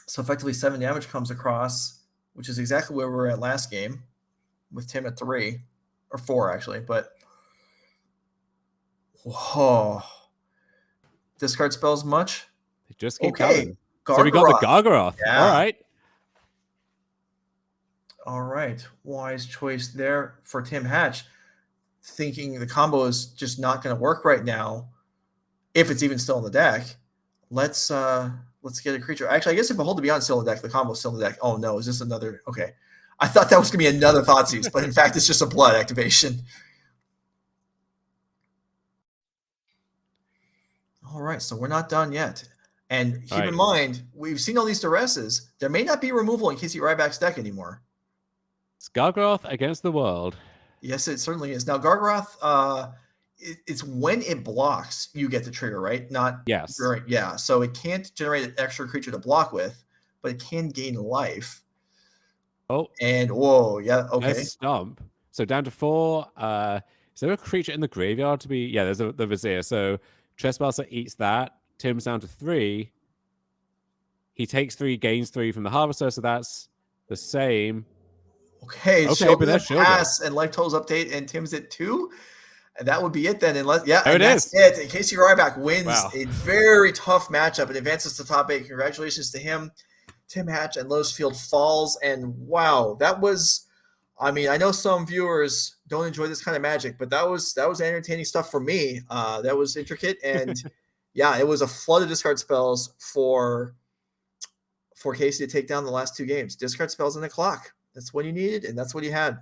So effectively 7 damage comes across, which is exactly where we were at last game with Tim at 3 or 4 actually, but. Whoa. Discard spells much? They just keep Okay. coming. So we got the Gargaroth. Yeah. All right. All right. Wise choice there for Tim Hatch. Thinking the combo is just not going to work right now, if it's even still in the deck. Let's get a creature. Actually, I guess if Behold the Beyond still in the deck, the combo's still in the deck. Oh no, is this another? Okay, I thought that was going to be another Thoughtseize, but in fact, it's just a blood activation. All right, so we're not done yet. And keep in mind, we've seen all these duresses. There may not be removal in Casey Ryback's deck anymore. It's Gargaroth against the world. Yes, it certainly is. Now, Gargaroth, it's when it blocks, you get the trigger, right? Not yes. Yeah, so it can't generate an extra creature to block with, but it can gain life. Oh. And, whoa, yeah, okay. Nice stomp. So down to 4. Is there a creature in the graveyard to be? Yeah, there's the Vizier. So Trespasser eats that. Tim's down to 3. He takes 3, gains 3 from the Harvester, so that's the same. Okay, but that's pass and life totals update, and Tim's at 2. And that would be it then. Unless, yeah, there and that's it. And Casey Ryback wins a very tough matchup and advances to top 8. Congratulations to him. Tim Hatch and Lotus Field falls. And wow, that was, I mean, I know some viewers don't enjoy this kind of Magic, but that was entertaining stuff for me. That was intricate. And yeah, it was a flood of discard spells for Casey to take down the last 2 games. Discard spells in the clock. That's what he needed, and that's what he had.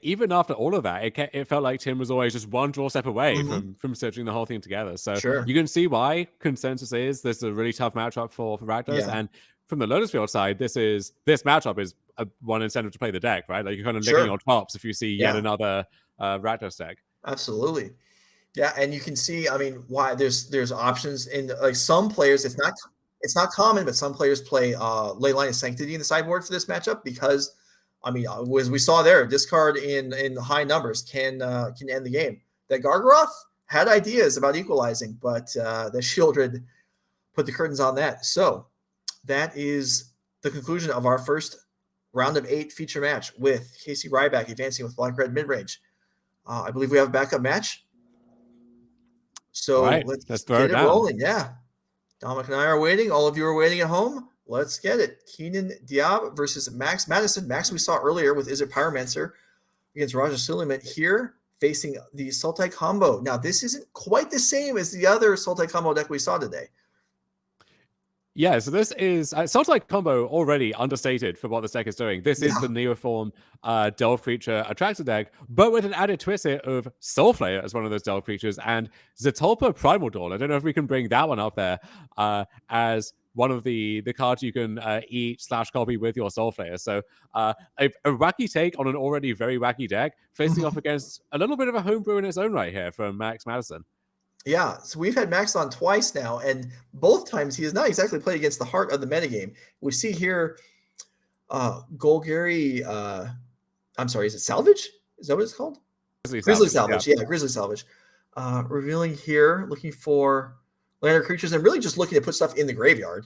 Even after all of that, it felt like Tim was always just one draw step away from stitching the whole thing together. So you can see why consensus is this is a really tough matchup for Rakdos. Yeah. And from the Lotus Field side, this matchup is one incentive to play the deck, right? Like you're kind of licking your chops if you see yet another Rakdos deck. Absolutely. Yeah, and you can see, I mean, why there's options in like some players. It's not common, but some players play Leyline of Sanctity in the sideboard for this matchup because. I mean, as we saw there, discard in high numbers can end the game. That Gargaroth had ideas about equalizing, but the Shieldred put the curtains on that. So that is the conclusion of our first round of 8 feature match with Casey Ryback advancing with Bala Ged Midrange. I believe we have a backup match. So let's get it rolling. Yeah. Dominic and I are waiting. All of you are waiting at home. Let's get it. Keenan Diab versus Max Madison. Max we saw earlier with Izzet Pyromancer against Raja Suleiman here facing the Sultai combo. Now, this isn't quite the same as the other Sultai combo deck we saw today. Yeah, so this is Sultai combo already understated for what this deck is doing. This is the Neoform Delve Creature Attractor deck, but with an added twist here of Soulflayer as one of those Delve creatures and Zetulpa Primal Dawn. I don't know if we can bring that one up there as one of the cards you can eat/copy with your Soulflayer. So a wacky take on an already very wacky deck, facing off against a little bit of a homebrew in its own right here from Max Madison. Yeah, so we've had Max on twice now, and both times he has not exactly played against the heart of the metagame. We see here Golgari, I'm sorry, is it Salvage? Is that what it's called? Grizzly Salvage. Yeah, Grizzly Salvage. Revealing here, looking for lander creatures and really just looking to put stuff in the graveyard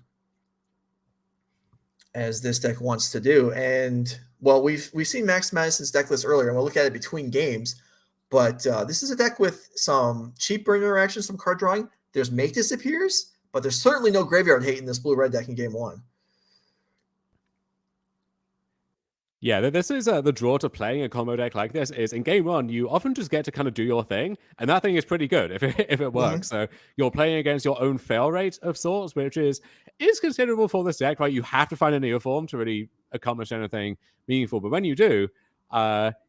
as this deck wants to do. And well, we've seen Max Madison's deck list earlier, and we'll look at it between games. But this is a deck with some cheap burn interactions, some card drawing. There's Make Disappears, but there's certainly no graveyard hate in this blue-red deck in game 1. Yeah, this is the draw to playing a combo deck like this is in game 1, you often just get to kind of do your thing, and that thing is pretty good if it works. So you're playing against your own fail rate of sorts, which is considerable for this deck, right? You have to find a Neoform to really accomplish anything meaningful, but when you do,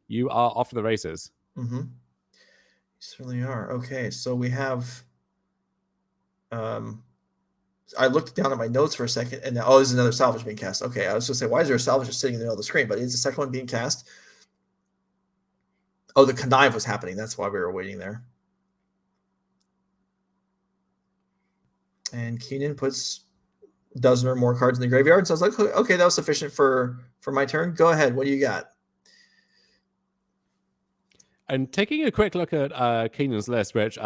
you are off to the races. You certainly are. Okay, so we have I looked down at my notes for a second, and now, there's another salvage being cast. Okay, I was going to say, why is there a salvage just sitting in the middle of the screen? But is the second one being cast? Oh, the connive was happening. That's why we were waiting there. And Keenan puts a dozen or more cards in the graveyard. So I was like, okay, that was sufficient for my turn. Go ahead. What do you got? And taking a quick look at Keenan's list, which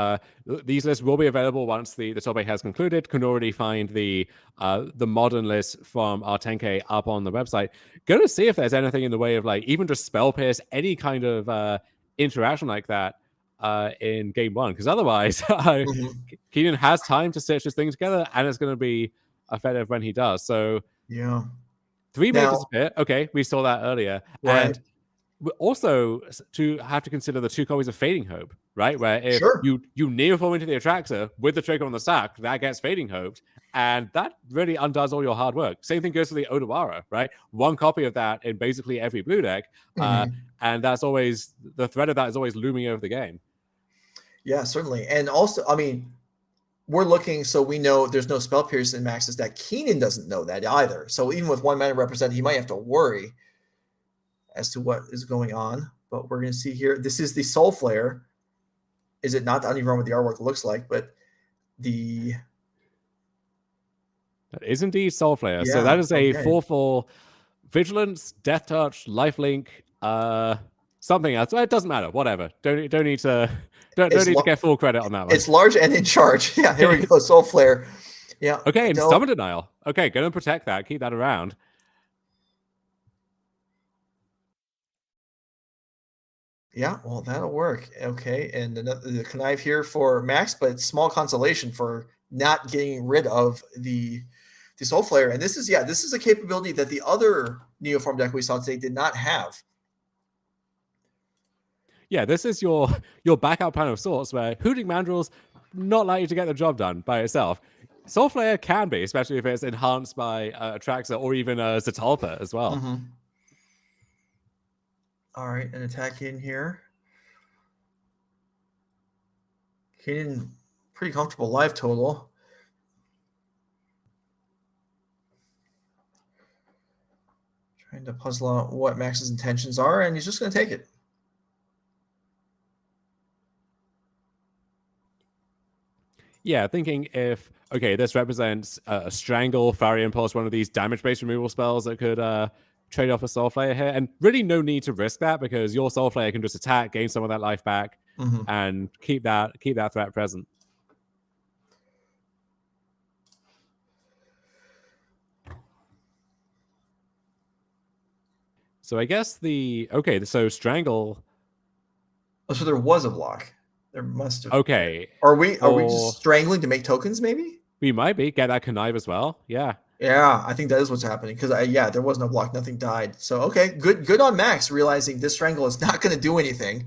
these lists will be available once the top 8 has concluded. Can already find the modern list from our 10K up on the website. Go to see if there's anything in the way of like even just Spell Pierce, any kind of interaction like that. in game 1, because otherwise Keenan has time to stitch this thing together, and it's going to be effective when he does. So yeah, 3 may disappear. Okay, we saw that earlier. Right. And we also to have to consider the 2 copies of Fading Hope, right? Where if you Neoform into the Attractor with the trigger on the stack, that gets Fading Hoped, and that really undoes all your hard work. Same thing goes for the Otawara, right? 1 copy of that in basically every blue deck, and that's always, the threat of that is always looming over the game. Yeah, certainly. And also, I mean, we're looking, so we know there's no Spell Pierce in Max's deck. Keenan doesn't know that either. So even with 1 mana represented, he might have to worry as to what is going on. But we're going to see here. This is the Soul Flare. Is it not? I don't even remember what the artwork looks like, but that is indeed Soul Flare. Yeah, so that is a 4/4 Vigilance, Death Touch, Lifelink, something else. It doesn't matter. Whatever. Don't need to get full credit on that one. It's large and in charge. Yeah, here we go. Soul Flare. Yeah. Okay, and Summon Denial. Okay, go and protect that. Keep that around. Yeah, well, that'll work. Okay, and the connive here for Max, but small consolation for not getting rid of the Soul Flare. And this is a capability that the other Neoform deck we saw today did not have. Yeah, this is your backup plan of sorts, where Hooting Mandrill's not likely to get the job done by itself. Soul Flare can be, especially if it's enhanced by Atraxa or even Zatalpa as well. All right, an attack in here. Keenan, pretty comfortable life total. Trying to puzzle out what Max's intentions are, and he's just going to take it. Yeah, thinking if, okay, this represents a Strangle, Fiery Impulse, one of these damage-based removal spells that could trade off a Soul Flare here, and really no need to risk that, because your Soul Flare can just attack, gain some of that life back, and keep that threat present. So I guess so Strangle. Oh, so there was a block. There must have. Okay. Are we just strangling to make tokens? Maybe we might be get that connive as well. Yeah. Yeah, I think that is what's happening, because there was no block, nothing died. So okay, good on Max realizing this strangle is not going to do anything.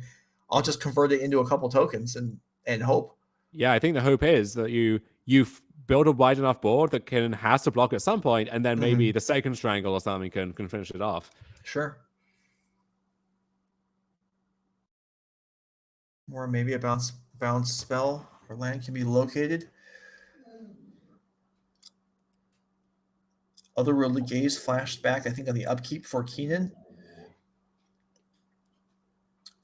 I'll just convert it into a couple tokens and hope. Yeah, I think the hope is that you build a wide enough board that has to block at some point, and then maybe the second strangle or something can finish it off. Sure. Or maybe a bounce spell or land can be located. Otherworldly Gaze flashed back, I think, on the upkeep for Keenan.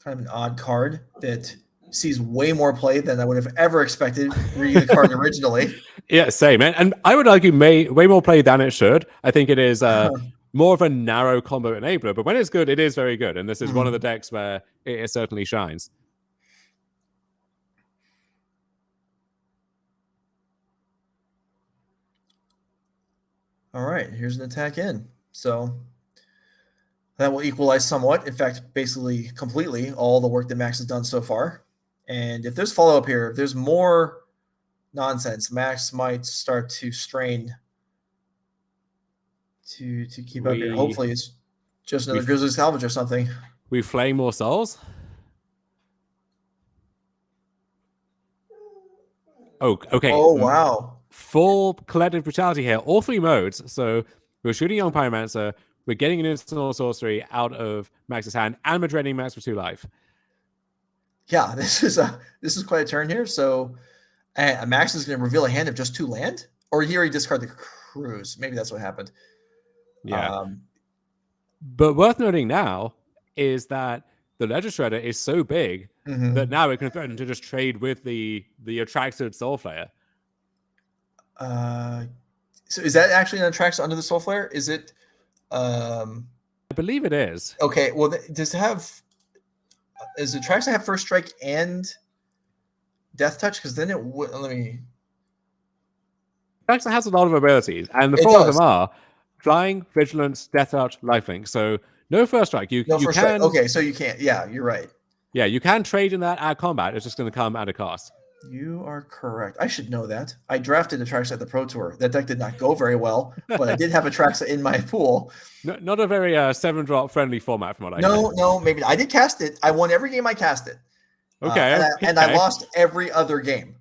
Kind of an odd card that sees way more play than I would have ever expected reading the card originally. Yeah, same. And I would argue way more play than it should. I think it is more of a narrow combo enabler, but when it's good, it is very good. And this is one of the decks where it certainly shines. All right, here's an attack in. So that will equalize somewhat. In fact, basically completely all the work that Max has done so far. And if there's follow-up here, if there's more nonsense, Max might start to strain to keep up here. Hopefully it's just another Grizzly Salvage or something. We flame more souls? Oh, okay. Oh, wow. Full collective brutality here, all 3 modes. So we're shooting Young Pyromancer, we're getting an instant sorcery out of Max's hand, and we're draining Max for 2 life. Yeah, this is quite a turn here. So Max is going to reveal a hand of just 2 land, or here he discard the Cruise. Maybe that's what happened. Yeah. But worth noting now is that the Ledger Shredder is so big that now it can threaten to just trade with the attracted Soul Flare. So is that actually an Atraxa under the Soul Flare? Is it? I believe it is. Okay. Well, does Atraxa have First Strike and Death Touch? Because then it would. Let me. Atraxa has a lot of abilities, and the 4 of them are Flying, Vigilance, Death Touch, Lifelink. So no First Strike. You can. Strike. Okay, so you can't. Yeah, you're right. Yeah, you can trade in that at combat. It's just going to come at a cost. You are correct. I should know that. I drafted Atraxa at the Pro Tour. That deck did not go very well, but I did have Atraxa in my pool. No, not a very 7-drop friendly format from what I hear. No, maybe I did cast it. I won every game I cast it. Okay, and I lost every other game,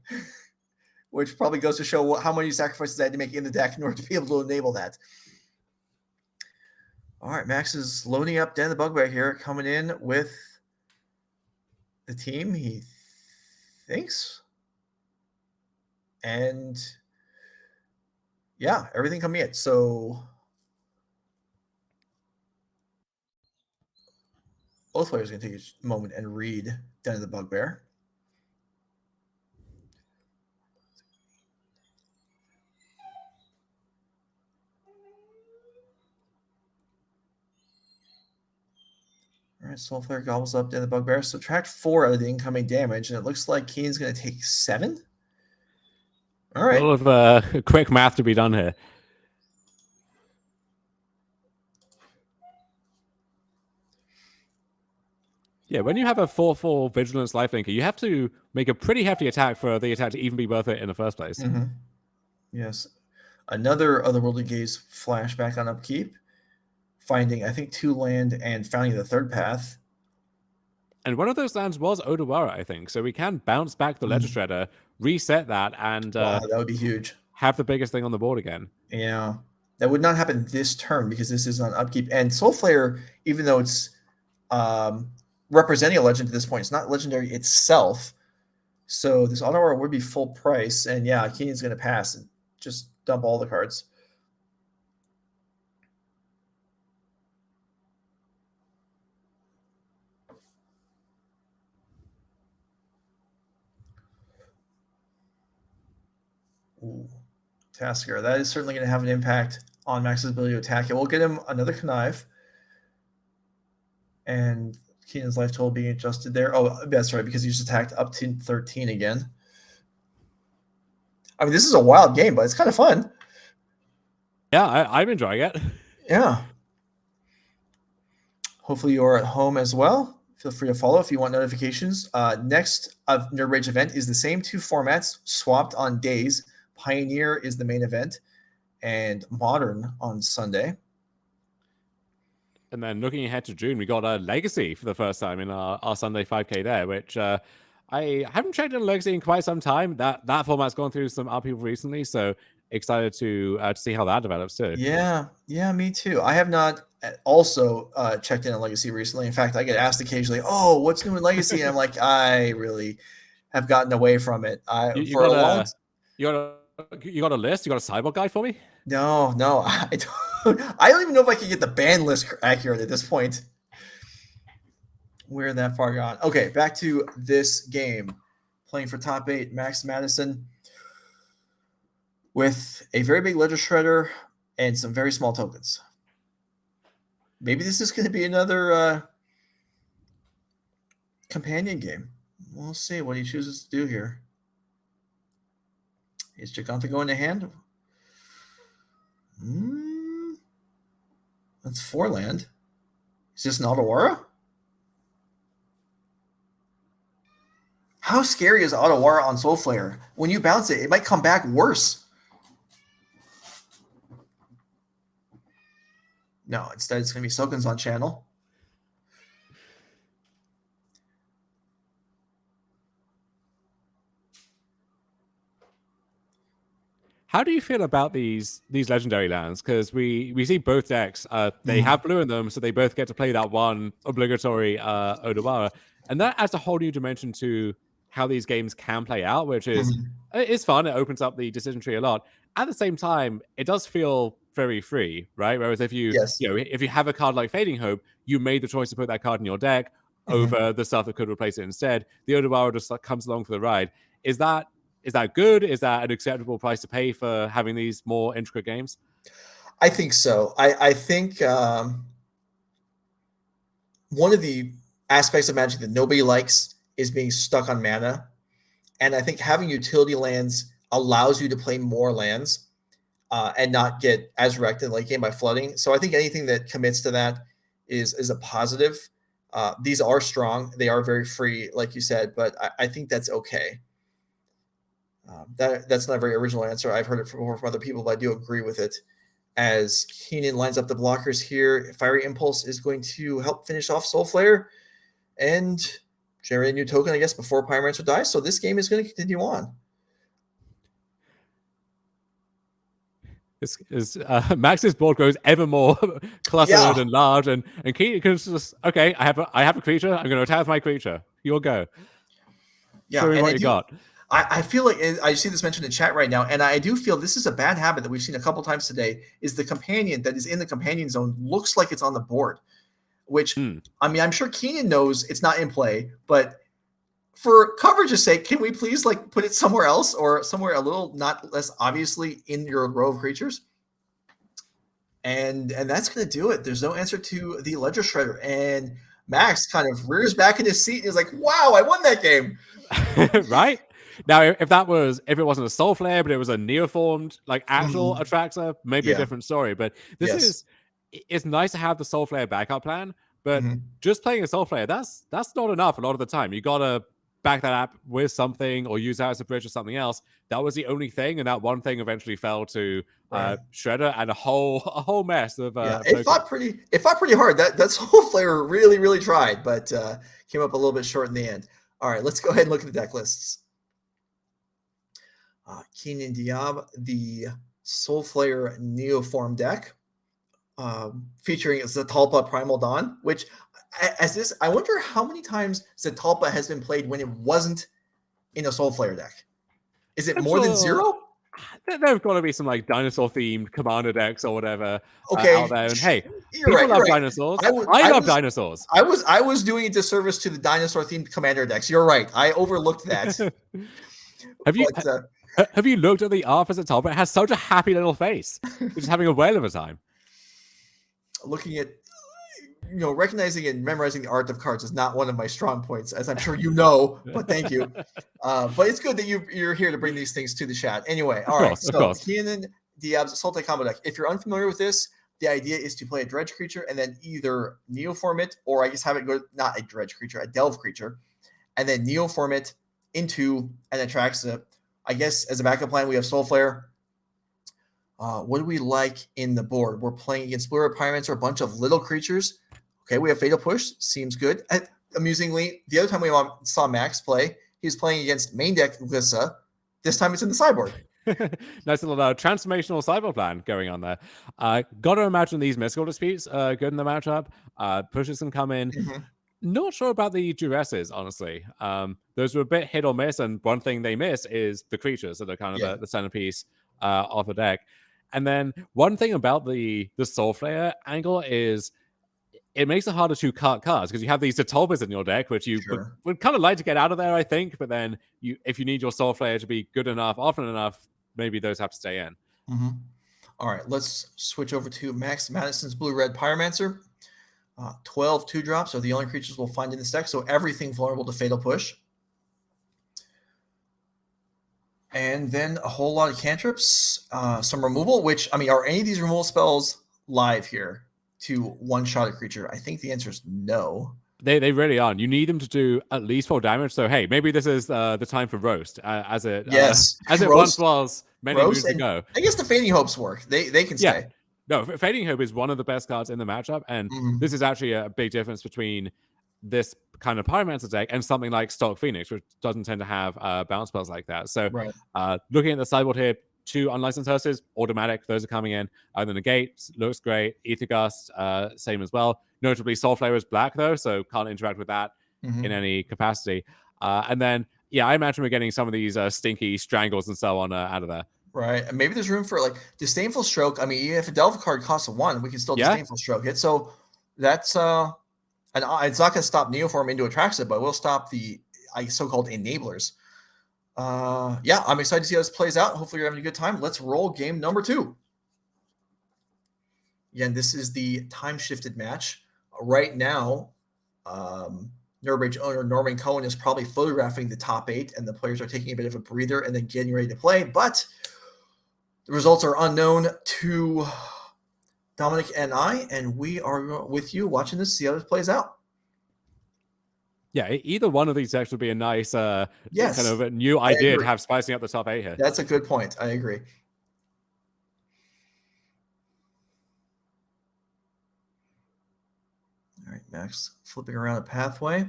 which probably goes to show how many sacrifices I had to make in the deck in order to be able to enable that. All right, Max is loading up Dan the Bugbear here, coming in with the team he thinks. And yeah, everything coming in. So both players are going to take a moment and read Den of the Bugbear. All right, Soulflare gobbles up Den of the Bugbear. Subtract 4 out of the incoming damage, and it looks like Keen's going to take 7. All right. A lot of quick math to be done here. Yeah, when you have a 4/4 Vigilance Lifelinker, you have to make a pretty hefty attack for the attack to even be worth it in the first place. Mm-hmm. Yes. Another Otherworldly Gaze flashback on upkeep, finding, I think, 2 land and founding the 3rd path. And one of those lands was Otawara, I think. So we can bounce back the Ledger Shredder, reset that, and wow, that would be huge. Have the biggest thing on the board again. Yeah. That would not happen this turn because this is on upkeep. And Soulflare, even though it's representing a legend at this point, it's not legendary itself. So this Otawara would be full price. And yeah, Keenan's going to pass and just dump all the cards. Ooh, Tasker. That is certainly going to have an impact on Max's ability to attack. It will get him another Connive. And Keenan's life total being adjusted there. Oh, that's right, because he just attacked up to 13 again. I mean, this is a wild game, but it's kind of fun. Yeah, I'm enjoying it. Yeah. Hopefully you're at home as well. Feel free to follow if you want notifications. Next Nerd Rage event is the same 2 formats swapped on days. Pioneer is the main event, and Modern on Sunday. And then looking ahead to June, we got a Legacy for the first time in our Sunday 5K there, which I haven't checked on Legacy in quite some time. That format's gone through some upheaval recently, so excited to see how that develops too. Yeah, me too. I have not also checked in on Legacy recently. In fact, I get asked occasionally, "Oh, what's new in Legacy?" And I'm like, I really have gotten away from it. You got a list? You got a sideboard guide for me? No, I don't. I don't even know if I can get the ban list accurate at this point. We're that far gone. Okay, back to this game. Playing for top 8, Max Madison with a very big Ledger Shredder and some very small tokens. Maybe this is going to be another companion game. We'll see what he chooses to do here. Is Giganta going to hand? That's 4 land. Is this an Otawara? How scary is Otawara on Soulflare? When you bounce it, it might come back worse. No, instead it's going to be Sokens on channel. How do you feel about these legendary lands? Because we see both decks. They have blue in them, so they both get to play that one obligatory Otawara. And that adds a whole new dimension to how these games can play out, which is it's fun. It opens up the decision tree a lot. At the same time, it does feel very free, right? Whereas if you if you have a card like Fading Hope, you made the choice to put that card in your deck over the stuff that could replace it instead. The Otawara just comes along for the ride. Is that good? Is that an acceptable price to pay for having these more intricate games? I think so. I think one of the aspects of Magic that nobody likes is being stuck on mana. And I think having utility lands allows you to play more lands and not get as wrecked in late game by flooding. So I think anything that commits to that is a positive. These are strong. They are very free, like you said, but I think that's okay. That's not a very original answer. I've heard it from other people, but I do agree with it. As Keenan lines up the blockers here, Fiery Impulse is going to help finish off Soul Flare and generate a new token, I guess, before Pyromancer dies. So this game is going to continue on. Max's board grows ever more clustered and large, and Keenan can just, okay, I have a creature. I'm going to attack my creature. You'll go. Yeah, show me what you got. I feel like I see this mentioned in chat right now, and I do feel this is a bad habit that we've seen a couple times today, is the companion that is in the companion zone looks like it's on the board, which, I mean, I'm sure Keenan knows it's not in play, but for coverage's sake, can we please like put it somewhere else or somewhere a little not less obviously in your row of creatures? And that's going to do it. There's no answer to the Ledger Shredder, and Max kind of rears back in his seat and is like, wow, I won that game. Right? Now, if it wasn't a Soul Flare, but it was a neoformed, like actual Atraxa, maybe a different story. But it's nice to have the Soul Flare backup plan, but just playing a Soul Flare, that's not enough a lot of the time. You gotta back that up with something or use that as a bridge or something else. That was the only thing, and that one thing eventually fell to Shredder and a whole mess of it fought pretty hard. That Soul Flare really tried, but came up a little bit short in the end. All right, let's go ahead and look at the deck lists. Keenan Diab, the Soul Flare Neoform deck, featuring Zetalpa Primal Dawn, which, I wonder how many times Zetalpa has been played when it wasn't in a Soul Flare deck. Is it more than 0? There's got to be some like dinosaur-themed commander decks or whatever out there. And hey, people love dinosaurs. I love dinosaurs. I was doing a disservice to the dinosaur-themed commander decks. You're right. I overlooked that. Have you looked at the art for Zetalpa? It has such a happy little face. It's just having a whale of a time. Looking at, recognizing and memorizing the art of cards is not one of my strong points, as I'm sure you know, but thank you. But it's good that you're here to bring these things to the chat. Anyway, all right. So Keenan Diab's Sultai combo deck. If you're unfamiliar with this, the idea is to play a dredge creature and then either neoform it, or I guess have it go, not a dredge creature, a delve creature, and then neoform it into an Atraxa. I guess as a backup plan, we have Soul Flare. What do we like in the board? We're playing against Blue Pyromancer, a bunch of little creatures. Okay, we have Fatal Push. Seems good. Amusingly, the other time we saw Max play, he was playing against main deck Lissa. This time it's in the sideboard. Nice little transformational sideboard plan going on there. Got to imagine these mystical disputes good in the matchup. Pushes can come in. Not sure about the duresses, honestly. Those were a bit hit or miss, and one thing they miss is the creatures that are kind of the centerpiece of the deck. And then one thing about the Soul Flare angle is it makes it harder to cut cards because you have these Zetalpas in your deck, which you would kind of like to get out of there, I think. But then if you need your Soul Flare to be good enough, often enough, maybe those have to stay in. All right, let's switch over to Max Madison's Blue-Red Pyromancer. 12 2-drops are the only creatures we'll find in this deck, so everything vulnerable to Fatal Push. And then a whole lot of cantrips, some removal, which, I mean, are any of these removal spells live here to one-shot a creature? I think the answer is no. They really aren't. You need them to do at least 4 damage. So, hey, maybe this is the time for Roast, as it once was many moons ago. I guess the Fading Hopes work. They can stay. No, Fading Hope is one of the best cards in the matchup, and this is actually a big difference between this kind of Pyromancer deck and something like Stock Phoenix, which doesn't tend to have bounce spells like that. So looking at the sideboard here, 2 Unlicensed Hearses, automatic, those are coming in. The Negate looks great. Ether Gust, same as well. Notably, Soul Flare is black, though, so can't interact with that in any capacity. And then, I imagine we're getting some of these stinky Strangles and so on out of there. Right. And maybe there's room for like Disdainful Stroke. I mean, even if a Delve card costs 1, we can still Disdainful Stroke it. So that's and it's not going to stop Neoform into Atraxa, but it will stop the so-called enablers. I'm excited to see how this plays out. Hopefully you're having a good time. Let's roll game number 2. Again, this is the time-shifted match. Right now, Nuremberg owner Norman Cohen is probably photographing the top 8, and the players are taking a bit of a breather and then getting ready to play. But the results are unknown to Dominic and I, and we are with you watching this, see how this plays out. Yeah, either one of these decks would be a nice Yes, kind of a new idea to have spicing up the top 8 here. That's a good point. I agree. All right, Max flipping around a pathway.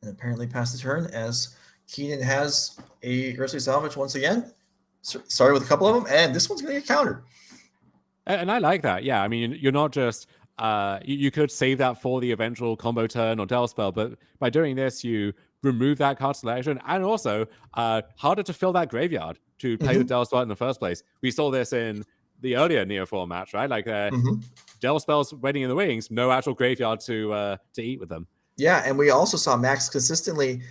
And apparently past the turn as Keenan has a Earthly Salvage once again. Started with a couple of them, and this one's going to get countered. And I like that. Yeah, I mean, you're not just... you could save that for the eventual combo turn or Del spell, but by doing this, you remove that card selection, and also harder to fill that graveyard to play the Del spell in the first place. We saw this in the earlier Neoform match, right? Like Del spells waiting in the wings, no actual graveyard to eat with them. Yeah, and we also saw Max consistently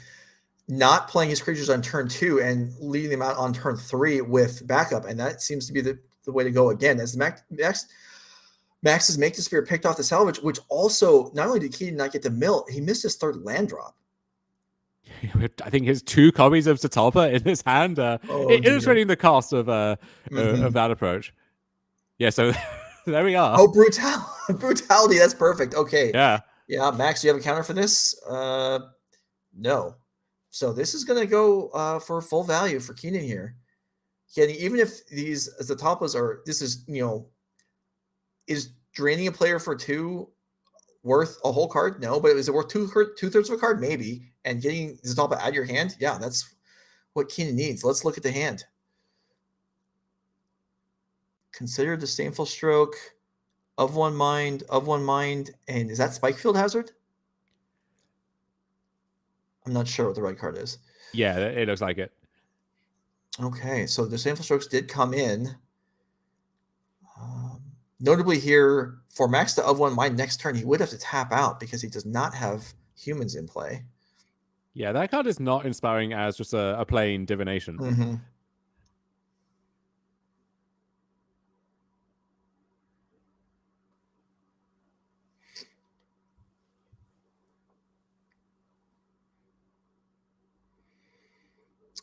not playing his creatures on turn 2 and leaving them out on turn 3 with backup, and that seems to be the way to go again. As Max's Make the Spirit picked off the salvage, which also not only did Keenan not get the mill, he missed his third land drop. I think his 2 copies of Zatalpa in his hand, illustrating the cost of that approach. Yeah, so there we are. Oh, brutality. That's perfect. Okay. Yeah, Max, do you have a counter for this? No. So this is going to go for full value for Keenan here. Even if these Zatalpas are, this is, is draining a player for 2 worth a whole card? No, but is it worth two-thirds of a card? Maybe. And getting Zatalpa out of your hand? Yeah, that's what Keenan needs. Let's look at the hand. Consider Disdainful Stroke, of one mind, and is that Spikefield Hazard? I'm not sure what the right card is. Yeah, it looks like it. Okay, so Disdainful Strokes did come in. Notably here, for Max to of one mind next turn, he would have to tap out because he does not have humans in play. Yeah, that card is not inspiring as just a plain divination.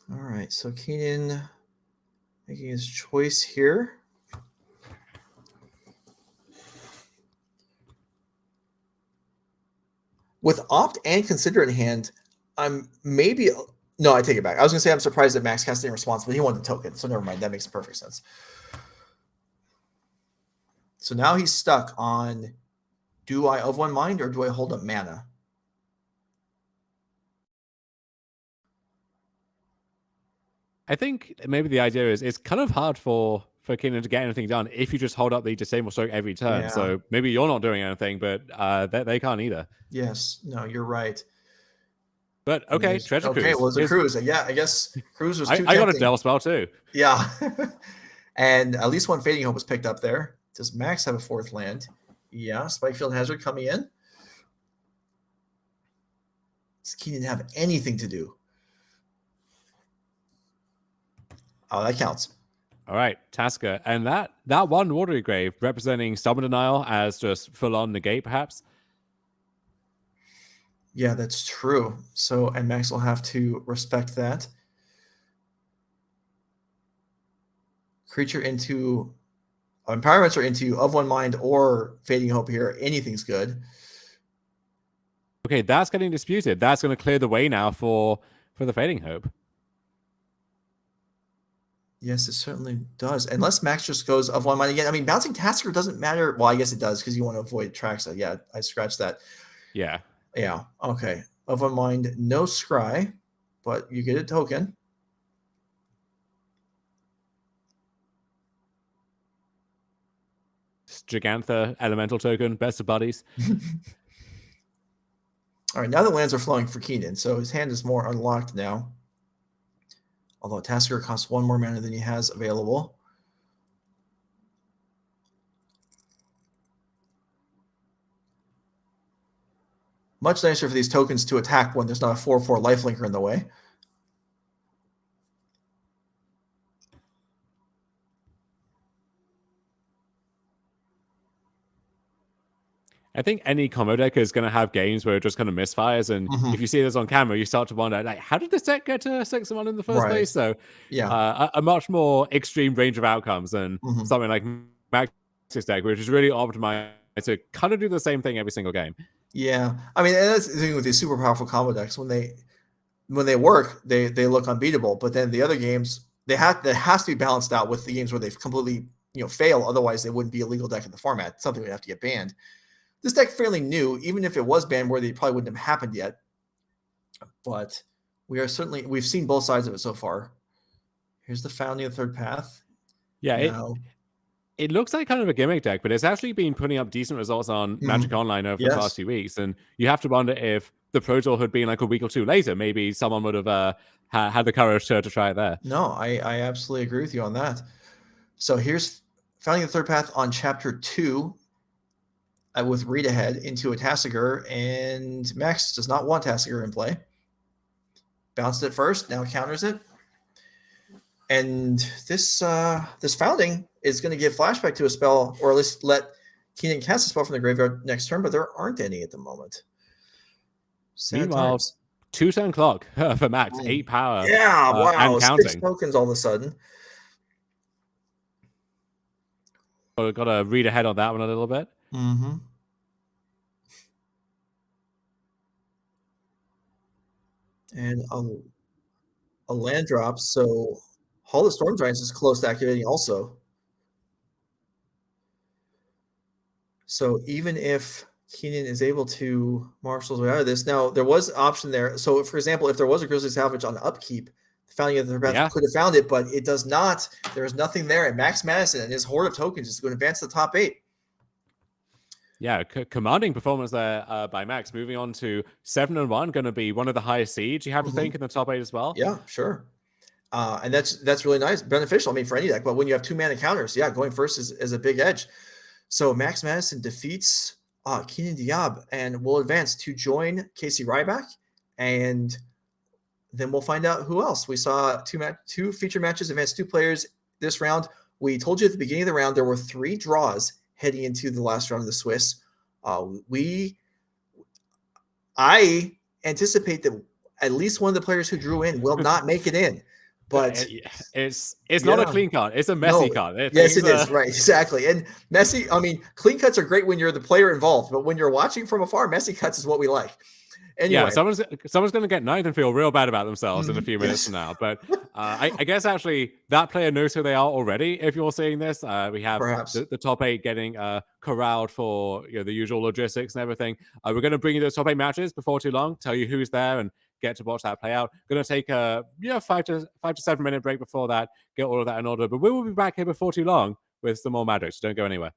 All right, so Keenan making his choice here. With Opt and Consider in hand, I'm maybe... No, I take it back. I was going to say I'm surprised that Max casting response, but he wanted the token, so never mind. That makes perfect sense. So now he's stuck on, do I of one mind or do I hold up mana? I think maybe the idea is it's kind of hard for Keenan to get anything done if you just hold up the Disdainful Stroke every turn. Yeah. So maybe you're not doing anything, but they can't either. Yes. No, you're right. But okay, Treasure Cruise. Okay, well, it's a cruise. Yeah, I guess Cruise was too I got a Del spell too. Yeah. And at least one Fading Hope was picked up there. Does Max have a 4th land? Yeah, Spikefield Hazard coming in. Does Keenan have anything to do? Oh, that counts. All right, Tasker. And that one Watery Grave representing Stubborn Denial as just full-on negate, perhaps? Yeah, that's true. So, and Max will have to respect that. Creature into... Empowerments are into of one mind or Fading Hope here. Anything's good. Okay, that's getting disputed. That's going to clear the way now for the Fading Hope. Yes, it certainly does. Unless Max just goes of one mind again. I mean, bouncing Tasker doesn't matter. Well, I guess it does because you want to avoid tracks. So yeah, I scratched that. Yeah. Yeah. Okay. Of one mind, no scry, but you get a token. Gigantha Elemental token, best of buddies. All right, now the lands are flowing for Keenan, so his hand is more unlocked now. Although Tasker costs 1 more mana than he has available. Much nicer for these tokens to attack when there's not a 4/4 lifelinker in the way. I think any combo deck is going to have games where it just kind of misfires, and if you see this on camera, you start to wonder, like, how did this deck get to 6-1 in the first place? So, yeah, a much more extreme range of outcomes than something like Max's deck, which is really optimized to kind of do the same thing every single game. Yeah, I mean, and that's the thing with these super powerful combo decks. When they work, they look unbeatable. But then the other games, that has to be balanced out with the games where they've completely fail. Otherwise, they wouldn't be a legal deck in the format. Something would have to get banned. This deck fairly new, even if it was banned, where they probably wouldn't have happened yet. But we've seen both sides of it so far. Here's the Founding of Third Path. Yeah, it looks like kind of a gimmick deck, but it's actually been putting up decent results on Magic Online over the past few weeks. And you have to wonder if the Pro Tour had been like a week or two later, maybe someone would have had the courage to try it there. No, I absolutely agree with you on that. So here's Founding the Third Path on Chapter 2 with read ahead into a Tasigur, and Max does not want Tasigur in play. Bounced it first, now counters it. And this Founding is going to give flashback to a spell, or at least let Keenan cast a spell from the graveyard next turn, but there aren't any at the moment. Meanwhile, 2-turn clock for Max, 8 power. Yeah, wow. And counting. 6 tokens all of a sudden. We've got to read ahead on that one a little bit. Mm-hmm. And a land drop, so Hall of Storm Giants is close to activating also. So even if Keenan is able to marshal his way out of this, now there was an option there. So for example, if there was a Grizzly Salvage on upkeep, the Founding of the Third Path could have found it, but it does not. There is nothing there. And Max Madison and his horde of tokens is going to advance to the top 8. Yeah, commanding performance there by Max. Moving on to 7-1, going to be one of the highest seeds, you have to think, in the top 8 as well. Yeah, sure. And that's really nice, beneficial, I mean, for any deck. But when you have 2 mana counters, going first is a big edge. So Max Madison defeats Keenan Diab and will advance to join Casey Ryback, and then we'll find out who else. We saw 2 feature matches advance 2 players this round. We told you at the beginning of the round there were 3 draws heading into the last round of the Swiss. I anticipate that at least one of the players who drew in will not make it in. But it's not a clean card. It's a messy card. Yes, it is. Right, exactly. And messy, I mean, clean cuts are great when you're the player involved, but when you're watching from afar, messy cuts is what we like. Anyway. Yeah, someone's going to get ninth and feel real bad about themselves in a few minutes from now. But I guess actually that player knows who they are already. If you're seeing this, we have the top 8 getting corralled for the usual logistics and everything. We're going to bring you those top 8 matches before too long, tell you who's there, and get to watch that play out. Going to take a 5 to 7 minute break before that, get all of that in order. But we will be back here before too long with some more magic, so don't go anywhere.